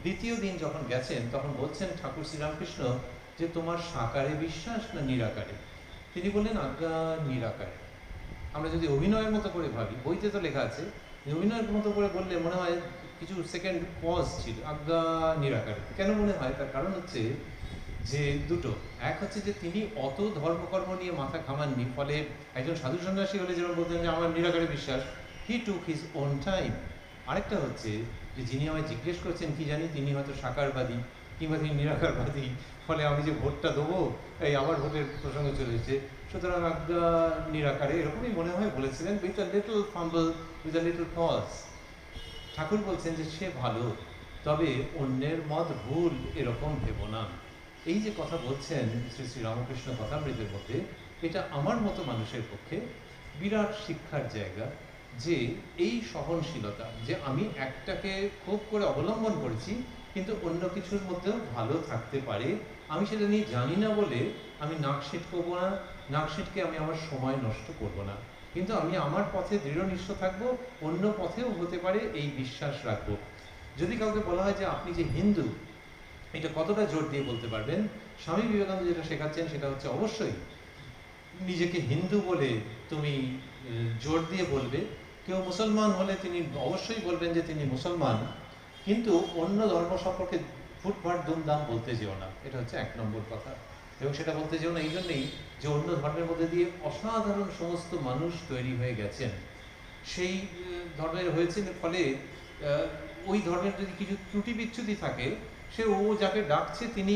দ্বিতীয় দিন যখন গেছেন, তখন বলছেন ঠাকুর শ্রীরামকৃষ্ণ যে তোমার সাকারে বিশ্বাস না নিরাকারে? তিনি বললেন আজ্ঞা নিরাকারে। আমরা যদি অভিনয়ের মতো করে ভাবি, বইতে তো লেখা আছে, অভিনয়ের মতো করে বললে মনে হয় কিছু সেকেন্ড পজ ছিল, আজ্ঞা নিরাকারে। কেন মনে হয়? তার কারণ হচ্ছে যে দুটো, এক হচ্ছে যে তিনি অত ধর্মকর্ম নিয়ে মাথা ঘামাননি, ফলে একজন সাধু সন্ন্যাসী হলে যেরকম বলতেন যে আমার নিরাকারে বিশ্বাস, হি টুক হিজ ওন টাইম। আরেকটা হচ্ছে যে যিনি আমায় জিজ্ঞেস করছেন কি জানি তিনি হয়তো সাকারবাদী কিংবা তিনি নিরাকারবাদী, ফলে আমি যে ভোটটা দেবো, এই আমার ভোটের প্রসঙ্গ চলে এসেছে, সুতরাং আজ্ঞা নিরাকারে, এরকমই মনে হয় বলেছিলেন, with a little fumble, with a little pause. Thakur বলছেন যে সে ভালো, তবে অন্যের মত ভুল এরকম ভেব না। এই যে কথা বলছেন শ্রী শ্রী রামকৃষ্ণ কথামৃতের মধ্যে, এটা আমার মতো মানুষের পক্ষে বিরাট শিক্ষার জায়গা। যে এই সহনশীলতা, যে আমি একটাকে খুব করে অবলম্বন করেছি কিন্তু অন্য কিছুর মধ্যেও ভালো থাকতে পারে, আমি সেটা নিয়ে জানি না বলে আমি নাক সিটকবো না, নাক সিটকে আমি আমার সময় নষ্ট করব না, কিন্তু আমি আমার পথে দৃঢ়নিষ্ঠ থাকবো, অন্য পথেও হতে পারে এই বিশ্বাস রাখবো। যদি কাউকে বলা হয় যে আপনি যে হিন্দু, এটা কতটা জোর দিয়ে বলতে পারবেন? স্বামী বিবেকানন্দ যেটা শেখাচ্ছেন সেটা হচ্ছে অবশ্যই নিজেকে হিন্দু বলে তুমি জোর দিয়ে বলবে। কেউ মুসলমান হলে তিনি অবশ্যই বলবেন যে তিনি মুসলমান, কিন্তু অন্য ধর্ম সম্পর্কে ফুটফাট দুমদাম বলতে যেও না, এটা হচ্ছে 1 নম্বর কথা। এবং সেটা বলতে যেও না এই জন্যেই যে অন্য ধর্মের মধ্যে দিয়ে অসাধারণ সমস্ত মানুষ তৈরি হয়ে গেছেন, সেই ধর্মের হয়েছেন, ফলে ওই ধর্মের যদি কিছু ত্রুটি বিচ্যুতি থাকে, সে ও যাকে ডাকছে তিনি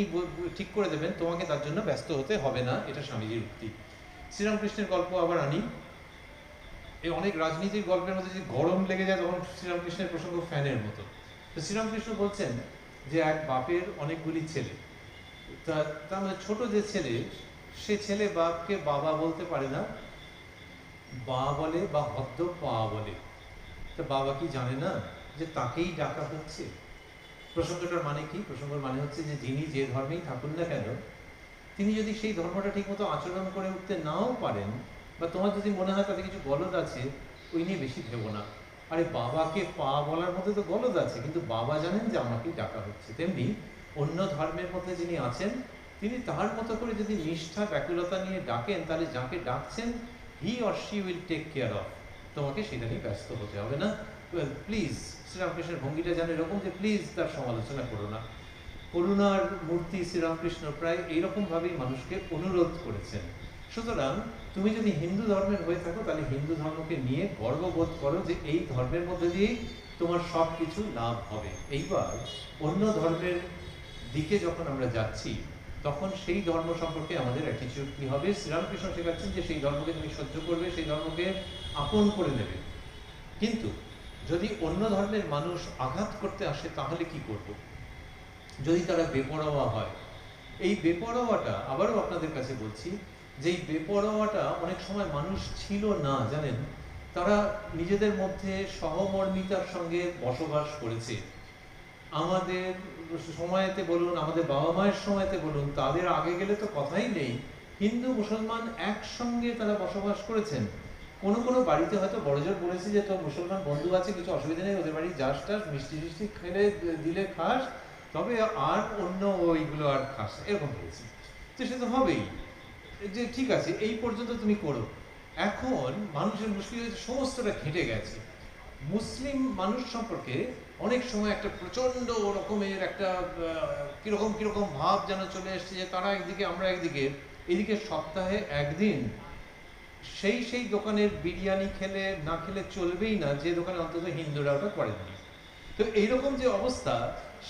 ঠিক করে দেবেন, তোমাকে তার জন্য ব্যস্ত হতে হবে না, এটা স্বামীজির উক্তি। শ্রীরামকৃষ্ণের গল্প আবার আনি, এই অনেক রাজনীতির গল্পের মধ্যে যদি গরম লেগে যায় তখন শ্রীরামকৃষ্ণের প্রসঙ্গ ফ্যানের মতো। তো শ্রীরামকৃষ্ণ বলছেন যে এক বাপের অনেকগুলি ছেলে, তার মধ্যে ছোট যে ছেলে, সে ছেলে বাপকে বাবা বলতে পারে না, বা বলে বা হদ্দ পা বলে। তো বাবা কি জানে না যে তাকেই ডাকা হচ্ছে? প্রসঙ্গটার মানে কি? প্রসঙ্গের মানে হচ্ছে যে যিনি যে ধর্মেই থাকুন না কেন, তিনি যদি সেই ধর্মটা ঠিকমতো আচরণ করে উঠতে নাও পারেন, বা তোমার যদি মনে হয় তাতে কিছু গলদ আছে, ওই নিয়ে বেশি ভেবো না। আরে বাবাকে পা বলার মধ্যে তো গলদ আছে, কিন্তু বাবা জানেন যে আমাকেই ডাকা হচ্ছে। তেমনি অন্য ধর্মের মধ্যে যিনি আছেন তিনি তাহার মতো করে যদি নিষ্ঠা ব্যাকুলতা নিয়ে ডাকেন, তাহলে যাকে ডাকছেন he or she will take care of. তোমাকে সেটা নিয়ে ব্যস্ত হতে হবে না। প্লিজ, শ্রীরামকৃষ্ণের ভঙ্গিটা যেন এরকম যে প্লিজ তার সমালোচনা করো না। করুণার মূর্তি শ্রীরামকৃষ্ণ প্রায় এইরকমভাবেই মানুষকে অনুরোধ করেছেন। সুতরাং তুমি যদি হিন্দু ধর্মের হয়ে থাকো, তাহলে হিন্দু ধর্মকে নিয়ে গর্ববোধ করো যে এই ধর্মের মধ্যে দিয়েই তোমার সব কিছু লাভ হবে। এইবার অন্য ধর্মের দিকে যখন আমরা যাচ্ছি, তখন সেই ধর্ম সম্পর্কে আমাদের অ্যাটিটিউড কী হবে? শ্রীরামকৃষ্ণ শেখাচ্ছেন যে সেই ধর্মকে তুমি সহ্য করবে, সেই ধর্মকে আপন করে নেবে। কিন্তু যদি অন্য ধর্মের মানুষ আঘাত করতে আসে, তাহলে কি করব? যদি তারা বেপরোয়া হয়, এই বেপরোয়াটা আবারও আপনাদের কাছে বলছি যে এই বেপরোয়াটা অনেক সময় মানুষ ছিল না, জানেন। তারা নিজেদের মধ্যে সহমর্মিতার সঙ্গে বসবাস করেছে। আমাদের সময়তে বলুন, আমাদের বাবা মায়ের সময়তে বলুন, তাদের আগে গেলে তো কথাই নেই, হিন্দু মুসলমান একসঙ্গে তারা বসবাস করেছেন। কোনো কোনো বাড়িতে হয়তো বড়জোর বলেছি যে তোর মুসলমান বন্ধু আছে, কিছু অসুবিধা নেই, ওদের বাড়ি যাস টাস, মিষ্টি টিষ্টি খেলে দিলে খাস, তবে আর অন্য ওইগুলো আর খাস, এরকম বলেছি। তো সে তো হবেই যে ঠিক আছে এই পর্যন্ত তুমি করো। এখন মানুষের মুশকিল হয়েছে, সমস্তটা ঘেঁটে গেছে। মুসলিম মানুষ সম্পর্কে অনেক সময় একটা প্রচন্ড রকমের একটা কিরকম কিরকম ভাব যেন চলে এসছে, যে তারা একদিকে আমরা একদিকে। এদিকে সপ্তাহে একদিন সেই দোকানের বিরিয়ানি খেলে না খেলে চলবেই না, যে দোকানে অন্তত হিন্দুরা ওটা করেননি। তো এইরকম যে অবস্থা,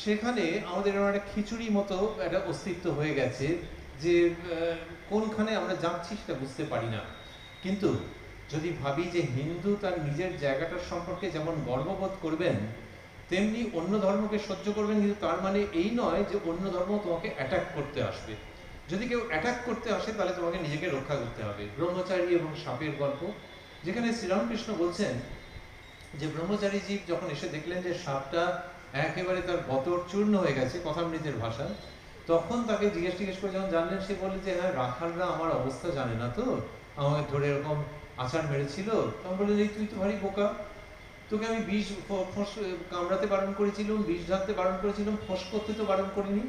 সেখানে আমাদের একটা খিচুড়ি মতো একটা অস্তিত্ব হয়ে গেছে, যে কোনখানে আমরা যাচ্ছি সেটা বুঝতে পারি না। কিন্তু যদি ভাবি যে হিন্দু তার নিজের জায়গাটার সম্পর্কে যেমন গর্ববোধ করবেন, তেমনি অন্য ধর্মকে সহ্য করবেন, কিন্তু তার মানে এই নয় যে অন্য ধর্ম তোমাকে অ্যাটাক করতে আসবে। যদি কেউ অ্যাটাক করতে আসে, তাহলে তোমাকে নিজেকে রক্ষা করতে হবে। ব্রহ্মচারী এবং সাপের গল্প, যেখানে শ্রীরামকৃষ্ণ বলছেন যে ব্রহ্মচারী জীব যখন এসে দেখলেন যে সাপটা একেবারে তার বতর চূর্ণ হয়ে গেছে, কথামৃতের ভাষা, তখন তাকে জিজ্ঞেস করে যখন জানলেন, সে বললেন যে হ্যাঁ, রাখালরা আমার অবস্থা জানে না, তো আমাকে ধরে এরকম আছাড় মেরেছিল। তখন বললেন এই তুই তো ভারী বোকা, তোকে আমি বিষ কামড়াতে বারণ করেছিলাম, বিষ ঢালতে বারণ করেছিলাম, ফোঁস করতে তো বারণ করিনি,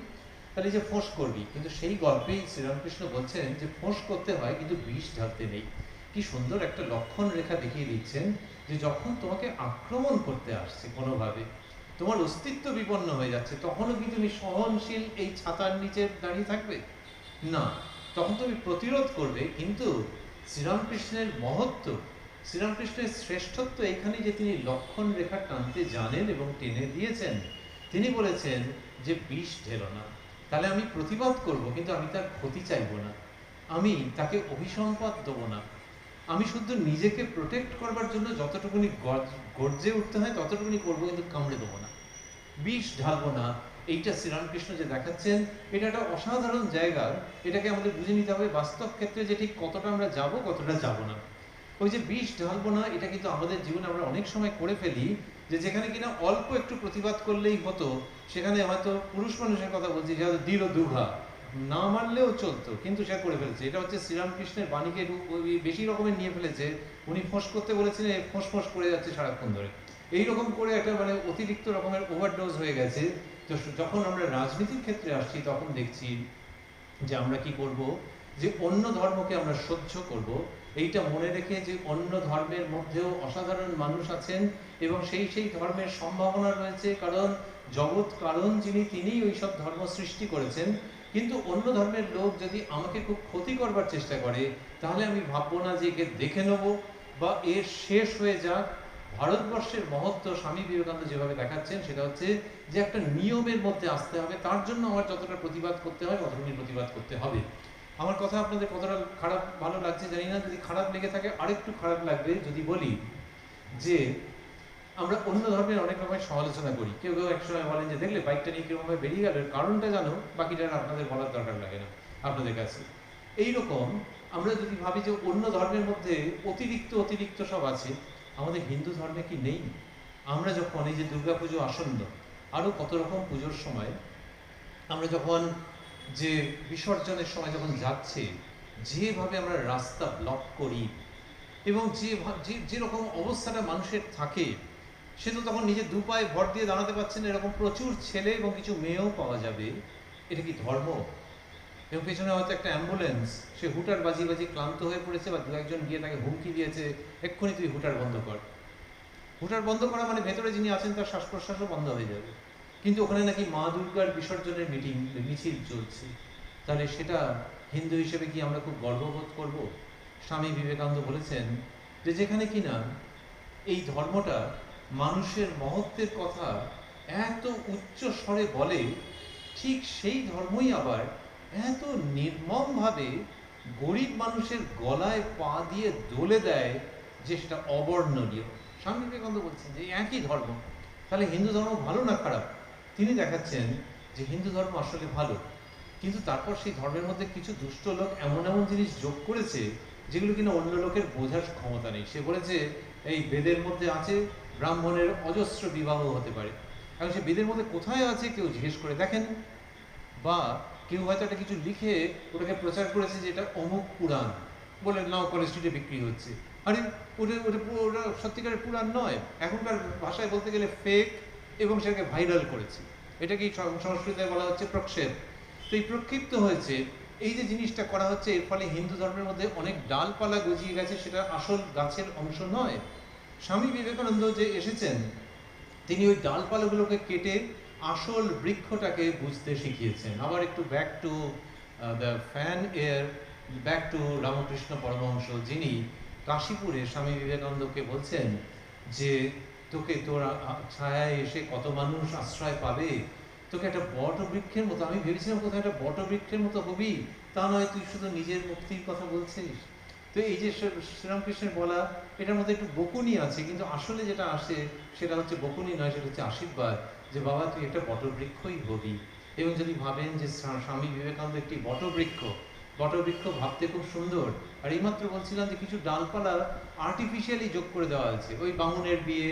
তাহলে যে ফোঁস করবি। কিন্তু সেই গল্পেই শ্রীরামকৃষ্ণ বলছেন যে ফোঁস করতে হয় কিন্তু বিষ ঢালতে নেই। কি সুন্দর একটা লক্ষণ রেখা দেখিয়ে দিচ্ছেন, যে যখন তোমাকে আক্রমণ করতে আসছে কোনোভাবে, তোমার অস্তিত্ব বিপন্ন হয়ে যাচ্ছে, তখনও কি তুমি সহনশীল এই ছাতার নিচে দাঁড়িয়ে থাকবে? না, তখন তুমি প্রতিরোধ করবে। কিন্তু শ্রীরামকৃষ্ণের মহত্ব, শ্রীরামকৃষ্ণের শ্রেষ্ঠত্ব এখানে যে তিনি লক্ষণ রেখা টানতে জানেন এবং টেনে দিয়েছেন। তিনি বলেছেন যে বিষ ঢেলো না, তাহলে আমি প্রতিবাদ করব, কিন্তু আমি তার ক্ষতি চাইব না, আমি তাকে অভিসম্পাদ দেবো না, আমি শুধু নিজেকে প্রোটেক্ট করবার জন্য যতটুকুনি গর্জে উঠতে হয় ততটুকুনি করবো, কিন্তু কামড়ে দেবো না, বিষ ঢালবো না। এইটা শ্রীরামকৃষ্ণ যে দেখাচ্ছেন, এটা একটা অসাধারণ জায়গা। এটাকে আমাদের বুঝে নিতে হবে বাস্তব ক্ষেত্রে, যে ঠিক কতটা আমরা যাব, কতটা যাব না। ওই যে বিষ ঢালবো না, এটা কিন্তু আমাদের জীবনে আমরা অনেক সময় করে ফেলি, যে যেখানে কিনা অল্প একটু প্রতিবাদ করলেই হতো, সেখানে হয়তো পুরুষ মানুষের কথা বলছি, যে হয়তো দিল দুঘা, না মানলেও চলতো, কিন্তু সে করে ফেলেছে। এটা হচ্ছে শ্রীরামকৃষ্ণের বাণীকে বেশি রকমের নিয়ে ফেলেছে। উনি ফোঁস করতে বলেছিলেন, ফোঁস ফোঁস করে যাচ্ছে সারাক্ষণ ধরে, এইরকম করে একটা মানে অতিরিক্ত রকমের ওভারডোজ হয়ে গেছে। তো যখন আমরা রাজনীতির ক্ষেত্রে আসছি, তখন দেখছি যে আমরা কি করব, যে অন্য ধর্মকে আমরা সহ্য করব, এইটা মনে রেখে যে অন্য ধর্মের মধ্যেও অসাধারণ মানুষ আছেন, এবং সেই ধর্মের সম্ভাবনা রয়েছে, কারণ জগৎ কারণ যিনি, তিনিই ওই সব ধর্ম সৃষ্টি করেছেন। কিন্তু অন্য ধর্মের লোক যদি আমাকে খুব ক্ষতি করবার চেষ্টা করে, তাহলে আমি ভাববো না যে একে দেখে নেব বা এর শেষ হয়ে যাক। ভারতবর্ষের মহত্ব স্বামী বিবেকানন্দ যেভাবে দেখাচ্ছেন, সেটা হচ্ছে যে একটা নিয়মের মধ্যে আসতে হবে, তার জন্য আমার যতটা প্রতিবাদ করতে হয় ততটুকু প্রতিবাদ করতে হবে। আমার কথা আপনাদের কতটা খারাপ ভালো লাগছে জানি না, যদি খারাপ লেগে থাকে আরেকটু খারাপ লাগবে যদি বলি যে আমরা অন্য ধর্মের অনেক রকমের সমালোচনা করি। কেউ কেউ একসময় বলেন যে দেখলে বাইকটা নিয়ে কিরকমভাবে বেরিয়ে গেল, এর কারণটা জানো, বাকিটা আপনাদের বলার দরকার লাগে না আপনাদের কাছে। এইরকম আমরা যদি ভাবি যে অন্য ধর্মের মধ্যে অতিরিক্ত সব আছে, আমাদের হিন্দু ধর্মে কি নেই? আমরা যখন এই যে দুর্গাপুজো আসন্ন, আরো কত রকম পুজোর সময় আমরা যখন যে বিসর্জনের সময় যখন যাচ্ছে, যেভাবে আমরা রাস্তা ব্লক করি, এবং যেরকম অবস্থাটা মানুষের থাকে, সে তো তখন নিজে দু পায়ে ভর দিয়ে দাঁড়াতে পারছে না, এরকম প্রচুর ছেলে এবং কিছু মেয়েও পাওয়া যাবে। এটা কি ধর্ম? এবং পেছনে হয়তো একটা অ্যাম্বুলেন্স, সে হুটার বাজিয়ে বাজিয়ে ক্লান্ত হয়ে পড়েছে, বা দু একজন গিয়ে তাকে হুমকি দিয়েছে, এক্ষুনি তুই হুটার বন্ধ কর। হুটার বন্ধ করা মানে ভেতরে যিনি আছেন তার শ্বাস প্রশ্বাসও বন্ধ হয়ে যাবে। কিন্তু ওখানে নাকি মা দুর্গার বিসর্জনের মিছিল চলছে। তাহলে সেটা হিন্দু হিসেবে কি আমরা খুব গর্ববোধ করব? স্বামী বিবেকানন্দ বলেছেন যে যেখানে কিনা এই ধর্মটা মানুষের মহত্বের কথা এত উচ্চ স্বরে বলে, ঠিক সেই ধর্মই আবার এত নির্মমভাবে গরিব মানুষের গলায় পা দিয়ে দোলে দেয় যে সেটা অবর্ণনীয়। স্বামী বিবেকানন্দ বলছেন যে একই ধর্ম, তাহলে হিন্দু ধর্ম ভালো না খারাপ? তিনি দেখাচ্ছেন যে হিন্দু ধর্ম আসলে ভালো, কিন্তু তারপর সেই ধর্মের মধ্যে কিছু দুষ্ট লোক এমন এমন জিনিস যোগ করেছে যেগুলো কিনা অন্য লোকের বোঝার ক্ষমতা নেই। সে বলেছে এই বেদের মধ্যে আছে ব্রাহ্মণের অজস্র বিবাহ হতে পারে। এখন সে বেদের মধ্যে কোথায় আছে কেউ জিজ্ঞেস করে দেখেন, বা কেউ হয়তো একটা কিছু লিখে ওটাকে প্রচার করেছে যে এটা অমুক পুরাণ, বলে নাও কলেজ স্ট্রিটে বিক্রি হচ্ছে। আরে ওটা ওটা ওটা সত্যিকারের পুরাণ নয়, এখনকার ভাষায় বলতে গেলে ফেক, এবং সেটাকে ভাইরাল করেছে। এটাকেই সংস্কৃতে বলা হচ্ছে প্রক্ষেপ। তো এই প্রক্ষিপ্ত হয়েছে, এই যে জিনিসটা করা হচ্ছে, এর ফলে হিন্দু ধর্মের মধ্যে অনেক ডালপালা গজিয়ে গেছে, সেটা আসল গাছের অংশ নয়। স্বামী বিবেকানন্দ যে এসেছেন, তিনি ওই ডালপালাগুলোকে কেটে আসল বৃক্ষটাকে বুঝতে শিখিয়েছেন। আবার একটু back to the fan air, back to Ramakrishna Paramahamsa, যিনি কাশীপুরে স্বামী বিবেকানন্দকে বলছেন যে তোকে তোর ছায়ায় এসে কত মানুষ আশ্রয় পাবে, তোকে একটা বট বৃক্ষের মতো, আমি ভেবেছিলাম কোথাও একটা বট বৃক্ষের মতো হবি, তা নয় তুই শুধু নিজের মুক্তির কথা বলছিস। তো এই যে শ্রীরামকৃষ্ণের বলা, এটার মধ্যে একটু বকুনি আছে, কিন্তু আসলে যেটা আসে সেটা হচ্ছে বকুনি নয়, সেটা হচ্ছে আশীর্বাদ, যে বাবা তুই একটা বটবৃক্ষই হবি। এবং যদি ভাবেন যে স্বামী বিবেকানন্দ একটি বটবৃক্ষ, বটবৃক্ষ ভাবতে খুব সুন্দর, আর এইমাত্র বলছিলাম যে কিছু ডালপালা আর্টিফিশিয়ালি যোগ করে দেওয়া আছে, ওই বামুনের বিয়ে,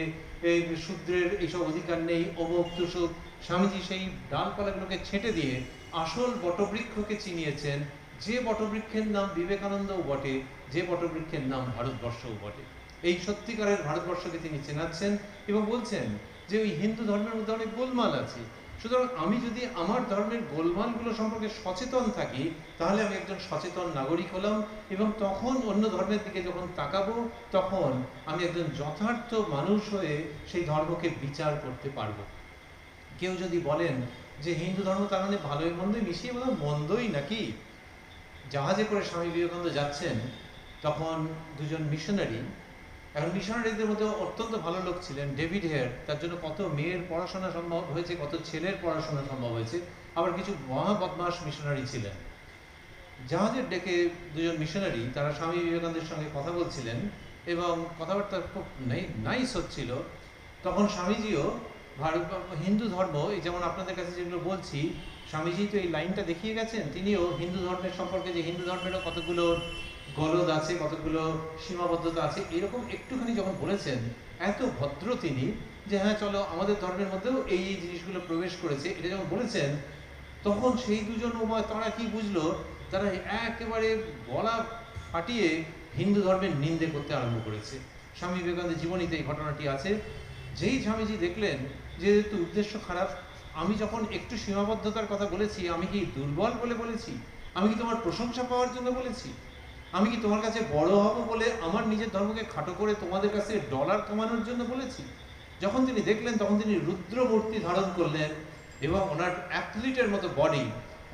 এই শূদ্রের এইসব অধিকার নেই, অমুক তুসুক, স্বামীজি সেই ডালপালাগুলোকে ছেঁটে দিয়ে আসল বটবৃক্ষকে চিনিয়েছেন, যে বটবৃক্ষের নাম বিবেকানন্দও বটে, যে বটবৃক্ষের নাম ভারতবর্ষও বটে। এই সত্যিকারের ভারতবর্ষকে তিনি চেনাচ্ছেন এবং বলছেন যে ওই হিন্দু ধর্মের মধ্যে অনেক গোলমাল আছে, সুতরাং আমি যদি আমার ধর্মের গোলমালগুলো সম্পর্কে সচেতন থাকি, তাহলে আমি একজন সচেতন নাগরিক হলাম, এবং তখন অন্য ধর্মের দিকে যখন তাকাবো, তখন আমি একজন যথার্থ মানুষ হয়ে সেই ধর্মকে বিচার করতে পারবো। কেউ যদি বলেন যে হিন্দু ধর্ম তার মানে ভালোই মন্দই মিশিয়ে বলো মন্দই নাকি? জাহাজে করে স্বামী বিবেকানন্দ যাচ্ছেন, তখন দুজন মিশনারি, এখন মিশনারিদের মধ্যে অত্যন্ত ভালো লোক ছিলেন ডেভিড হেয়ার, তার জন্য কত মেয়ের পড়াশোনা সম্ভব হয়েছে, কত ছেলের পড়াশোনা সম্ভব হয়েছে, আবার কিছু মহা বদমাস মিশনারি ছিলেন। জাহাজের ডেকে দুজন মিশনারি, তারা স্বামী বিবেকানন্দের সঙ্গে কথা বলছিলেন এবং কথাবার্তা খুব নাইস হচ্ছিল। তখন স্বামীজিও হিন্দু ধর্ম, এই যেমন আপনাদের কাছে যেগুলো বলছি, স্বামীজি তো এই লাইনটা দেখিয়ে গেছেন, তিনিও হিন্দু ধর্মের সম্পর্কে, যে হিন্দু ধর্মেরও কতগুলো গলদ আছে, কতগুলো সীমাবদ্ধতা আছে, এরকম একটুখানি যখন বলেছেন, এত ভদ্র তিনি, যে হ্যাঁ চলো আমাদের ধর্মের মধ্যেও এই এই জিনিসগুলো প্রবেশ করেছে, এটা যখন বলেছেন, তখন সেই দুজন উভয় তারা কি বুঝলো, তারা একেবারে গলা ফাটিয়ে হিন্দু ধর্মের নিন্দে করতে আরম্ভ করেছে। স্বামী বিবেকানন্দের জীবনীতে এই ঘটনাটি আছে। যেই স্বামীজি দেখলেন যেহেতু উদ্দেশ্য খারাপ, আমি যখন একটু সীমাবদ্ধতার কথা বলেছি, আমি কি দুর্বল বলে বলেছি? আমি কি তোমার প্রশংসা পাওয়ার জন্য বলেছি? আমি কি তোমার কাছে বড় হব বলে আমার নিজের ধর্মকে খাটো করে তোমাদের কাছে ডলার কামানোর জন্য বলেছি? যখন তিনি দেখলেন, তখন তিনি রুদ্রমূর্তি ধারণ করলেন এবং ওনার অ্যাথলিটের মতো বডি,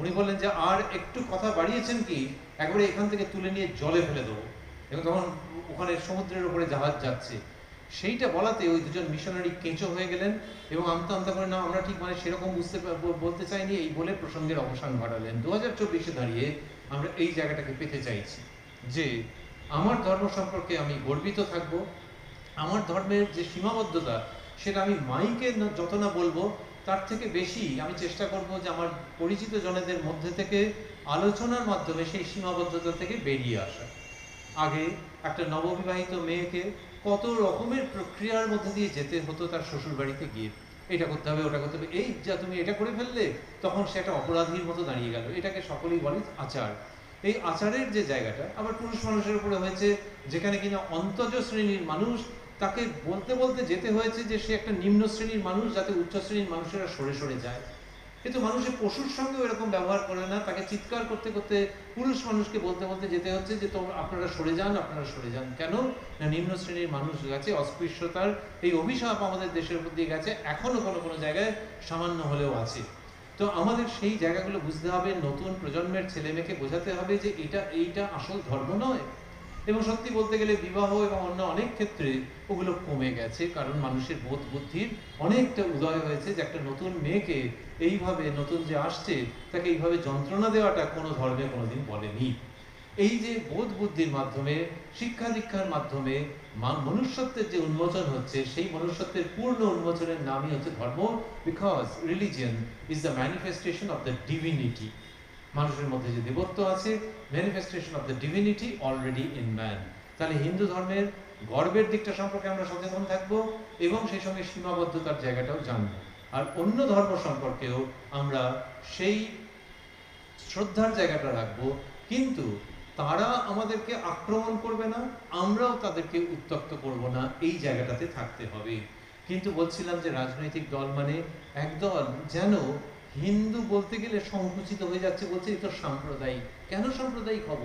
উনি বললেন যে আর একটু কথা বাড়িয়েছেন কি, একবারে এখান থেকে তুলে নিয়ে জলে ফেলে দেবো। এবং তখন ওখানে সমুদ্রের উপরে জাহাজ যাচ্ছে, সেইটা বলাতে ওই দুজন মিশনারি কেঁচো হয়ে গেলেন এবং আমতা আমতা করে, না আমরা ঠিক মানে সেরকম বলতে চাইনি, এই বলে প্রসঙ্গের অবসান ঘটালেন। 2024-এ দাঁড়িয়ে আমরা এই জায়গাটাকে পেতে চাইছি যে আমার ধর্ম সম্পর্কে আমি গর্বিত থাকব, আমার ধর্মের যে সীমাবদ্ধতা সেটা আমি মাইকে যত না বলবো, তার থেকে বেশি আমি চেষ্টা করব যে আমার পরিচিত জনেদের মধ্যে থেকে আলোচনার মাধ্যমে সেই সীমাবদ্ধতা থেকে বেরিয়ে আসা। আগে একটা নববিবাহিত মেয়েকে কত রকমের প্রক্রিয়ার মধ্যে দিয়ে যেতে হতো তার শ্বশুর বাড়িতে গিয়ে, এটা করতে হবে ওটা করতে হবে, এই যা তুমি এটা করে ফেললে, তখন সে একটা অপরাধীর মতো দাঁড়িয়ে গেল। এটাকে সকলেই বলে আচার। এই আচারের যে জায়গাটা আবার পুরুষ মানুষের উপরে হয়েছে, যেখানে কিনা অন্তজ শ্রেণীর মানুষ তাকে বলতে বলতে যেতে হয়েছে যে সে একটা নিম্ন শ্রেণীর মানুষ, যাতে উচ্চ শ্রেণীর মানুষেরা সরে সরে যায়। কিন্তু মানুষের পশুর সঙ্গেও এরকম ব্যবহার করে না, তাকে চিৎকার করতে করতে পুরুষ মানুষকে বলতে বলতে যেতে হচ্ছে যে তোমরা আপনারা সরে যান, আপনারা সরে যান। কেন না, নিম্ন শ্রেণীর মানুষ গেছে, অস্পৃশ্যতার এই অভিশাপ আমাদের দেশের উপর দিয়ে গেছে, এখনো কোনো কোনো জায়গায় সামান্য হলেও আছে। তো আমাদের সেই জায়গাগুলো বুঝতে হবে, নতুন প্রজন্মের ছেলে মেয়েকে বোঝাতে হবে যে এইটা আসল ধর্ম নয়। এবং সত্যি বলতে গেলে বিবাহ এবং অন্য অনেক ক্ষেত্রে ওগুলো কমে গেছে, কারণ মানুষের বোধ বুদ্ধির অনেকটা উদয় হয়েছে যে একটা নতুন মেয়েকে এইভাবে, নতুন যে আসছে তাকে এইভাবে যন্ত্রণা দেওয়াটা কোনো ধর্মে কোনোদিন বলেনি। এই যে বোধ বুদ্ধির মাধ্যমে, শিক্ষা দীক্ষার মাধ্যমে মনুষ্যত্বের যে উন্মোচন হচ্ছে, সেই মনুষ্যত্বের পূর্ণ উন্মোচনের নামই হচ্ছে ধর্ম, because religion is the manifestation of the divinity. মানুষের মধ্যে যে দেবত্ব আছে, manifestation of the divinity already in man. তাহলে হিন্দু ধর্মের গর্বের দিকটা সম্পর্কে আমরা সচেতন থাকবো এবং সেই সঙ্গে সীমাবদ্ধতার জায়গাটাও জানবো। আর অন্য ধর্ম সম্পর্কেও আমরা সেই শ্রদ্ধার জায়গাটা রাখবো, কিন্তু তারা আমাদেরকে আক্রমণ করবে না, আমরাও তাদেরকে উত্ত্যক্ত করব না, এই জায়গাটাতে থাকতে হবে। কিন্তু বলছিলাম যে রাজনৈতিক দল মানে একদল যেন হিন্দু বলতে গেলে সংকুচিত হয়ে যাচ্ছে, বলছে এই তো সাম্প্রদায়িক। কেন সাম্প্রদায়িক হব?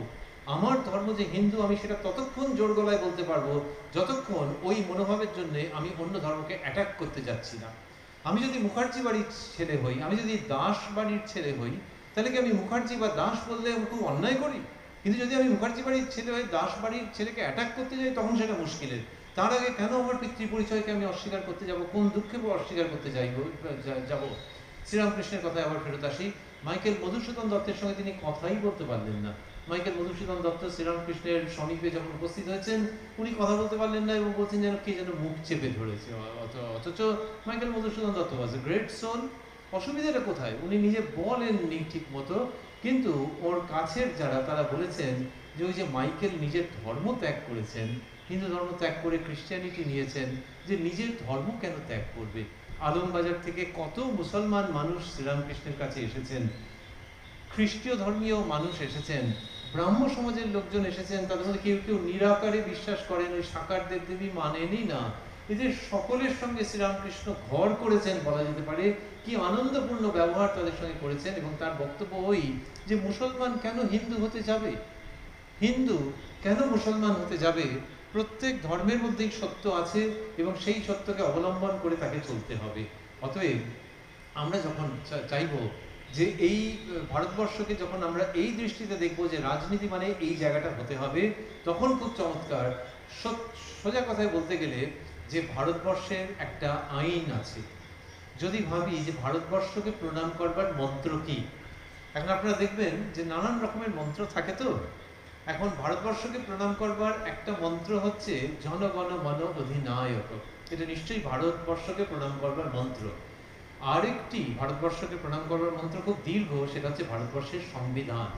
আমার ধর্ম যে হিন্দু, আমি সেটা ততক্ষণ জোর গলায় বলতে পারবো যতক্ষণ ওই মনোভাবের জন্য আমি অন্য ধর্মকে অ্যাটাক করতে যাচ্ছি না। আমি যদি মুখার্জি বাড়ির ছেলে হই, আমি যদি দাস বাড়ির ছেলে হই, তাহলে কি আমি মুখার্জি বা দাস বললে আমি খুব অন্যায় করি? কিন্তু যদি আমি মুখার্জি বাড়ির ছেলে হয়ে দাস বাড়ির ছেলেকে অ্যাটাক করতে যাই, তখন সেটা মুশকিলের। তার আগে কেন আমার পিতৃ পরিচয়কে আমি অস্বীকার করতে যাব? কোন দুঃখে অস্বীকার করতে যাব? শ্রীরামকৃষ্ণের কথায় আবার ফেরত আসি, মাইকেল মধুসূদন দত্তের সঙ্গে তিনি কথাই বলতে পারলেন না। মাইকেল মধুসূদন দত্ত শ্রীরামকৃষ্ণের সমীপে যখন উপস্থিত হয়েছেন, উনি কথা বলতে পারলেন না এবং বলছেন যেন কে যেন মুখ চেপে ধরেছে। অথচ Michael Madhusudan Dutt was a great soul. অসুবিধাটা কোথায়? উনি নিজে বলেননি ঠিক মতো, কিন্তু ওর কাছের যারা তারা বলেছেন যে ওই যে মাইকেল নিজের ধর্ম ত্যাগ করেছেন, হিন্দু ধর্ম ত্যাগ করে খ্রিস্টানিটি নিয়েছেন, যে নিজের ধর্ম কেন ত্যাগ করবে? আলমবাজার থেকে কত মুসলমান মানুষ শ্রীরামকৃষ্ণের কাছে এসেছেন, খ্রিস্টীয় ধর্মীয় মানুষ এসেছেন, ব্রাহ্ম সমাজের লোকজন এসেছেন, তাদের মধ্যে কেউ কেউ নিরাকারে বিশ্বাস করেন, ওই সাকার দেবদেবী মানেনই না। এদের সকলের সঙ্গে শ্রীরামকৃষ্ণ ঘর করেছেন বলা যেতে পারে। কি আনন্দপূর্ণ ব্যবহার তাদের সঙ্গে করেছেন। এবং তার বক্তব্য ওই যে মুসলমান কেন হিন্দু হতে যাবে, হিন্দু কেন মুসলমান হতে যাবে? প্রত্যেক ধর্মের মধ্যেই সত্য আছে এবং সেই সত্যকে অবলম্বন করে তাকে চলতে হবে। অতএব আমরা যখন চাইব যে এই ভারতবর্ষকে যখন আমরা এই দৃষ্টিতে দেখব যে রাজনীতি মানে এই জায়গাটা হতে হবে, তখন খুব চমৎকার সোজা কথায় বলতে গেলে যে ভারতবর্ষের একটা আইন আছে। যদি ভাবি যে ভারতবর্ষকে প্রণাম করবার মন্ত্র কি, এখন আপনারা দেখবেন যে নানান রকমের মন্ত্র থাকে। তো এখন ভারতবর্ষকে প্রণাম করবার একটা মন্ত্র হচ্ছে জনগণ মন অধিনায়ক। এটা নিশ্চয়ই ভারতবর্ষকে প্রণাম করবার মন্ত্র। আরেকটি ভারতবর্ষকে প্রণাম করবার মন্ত্র খুব দীর্ঘ, সেটা হচ্ছে ভারতবর্ষের সংবিধান।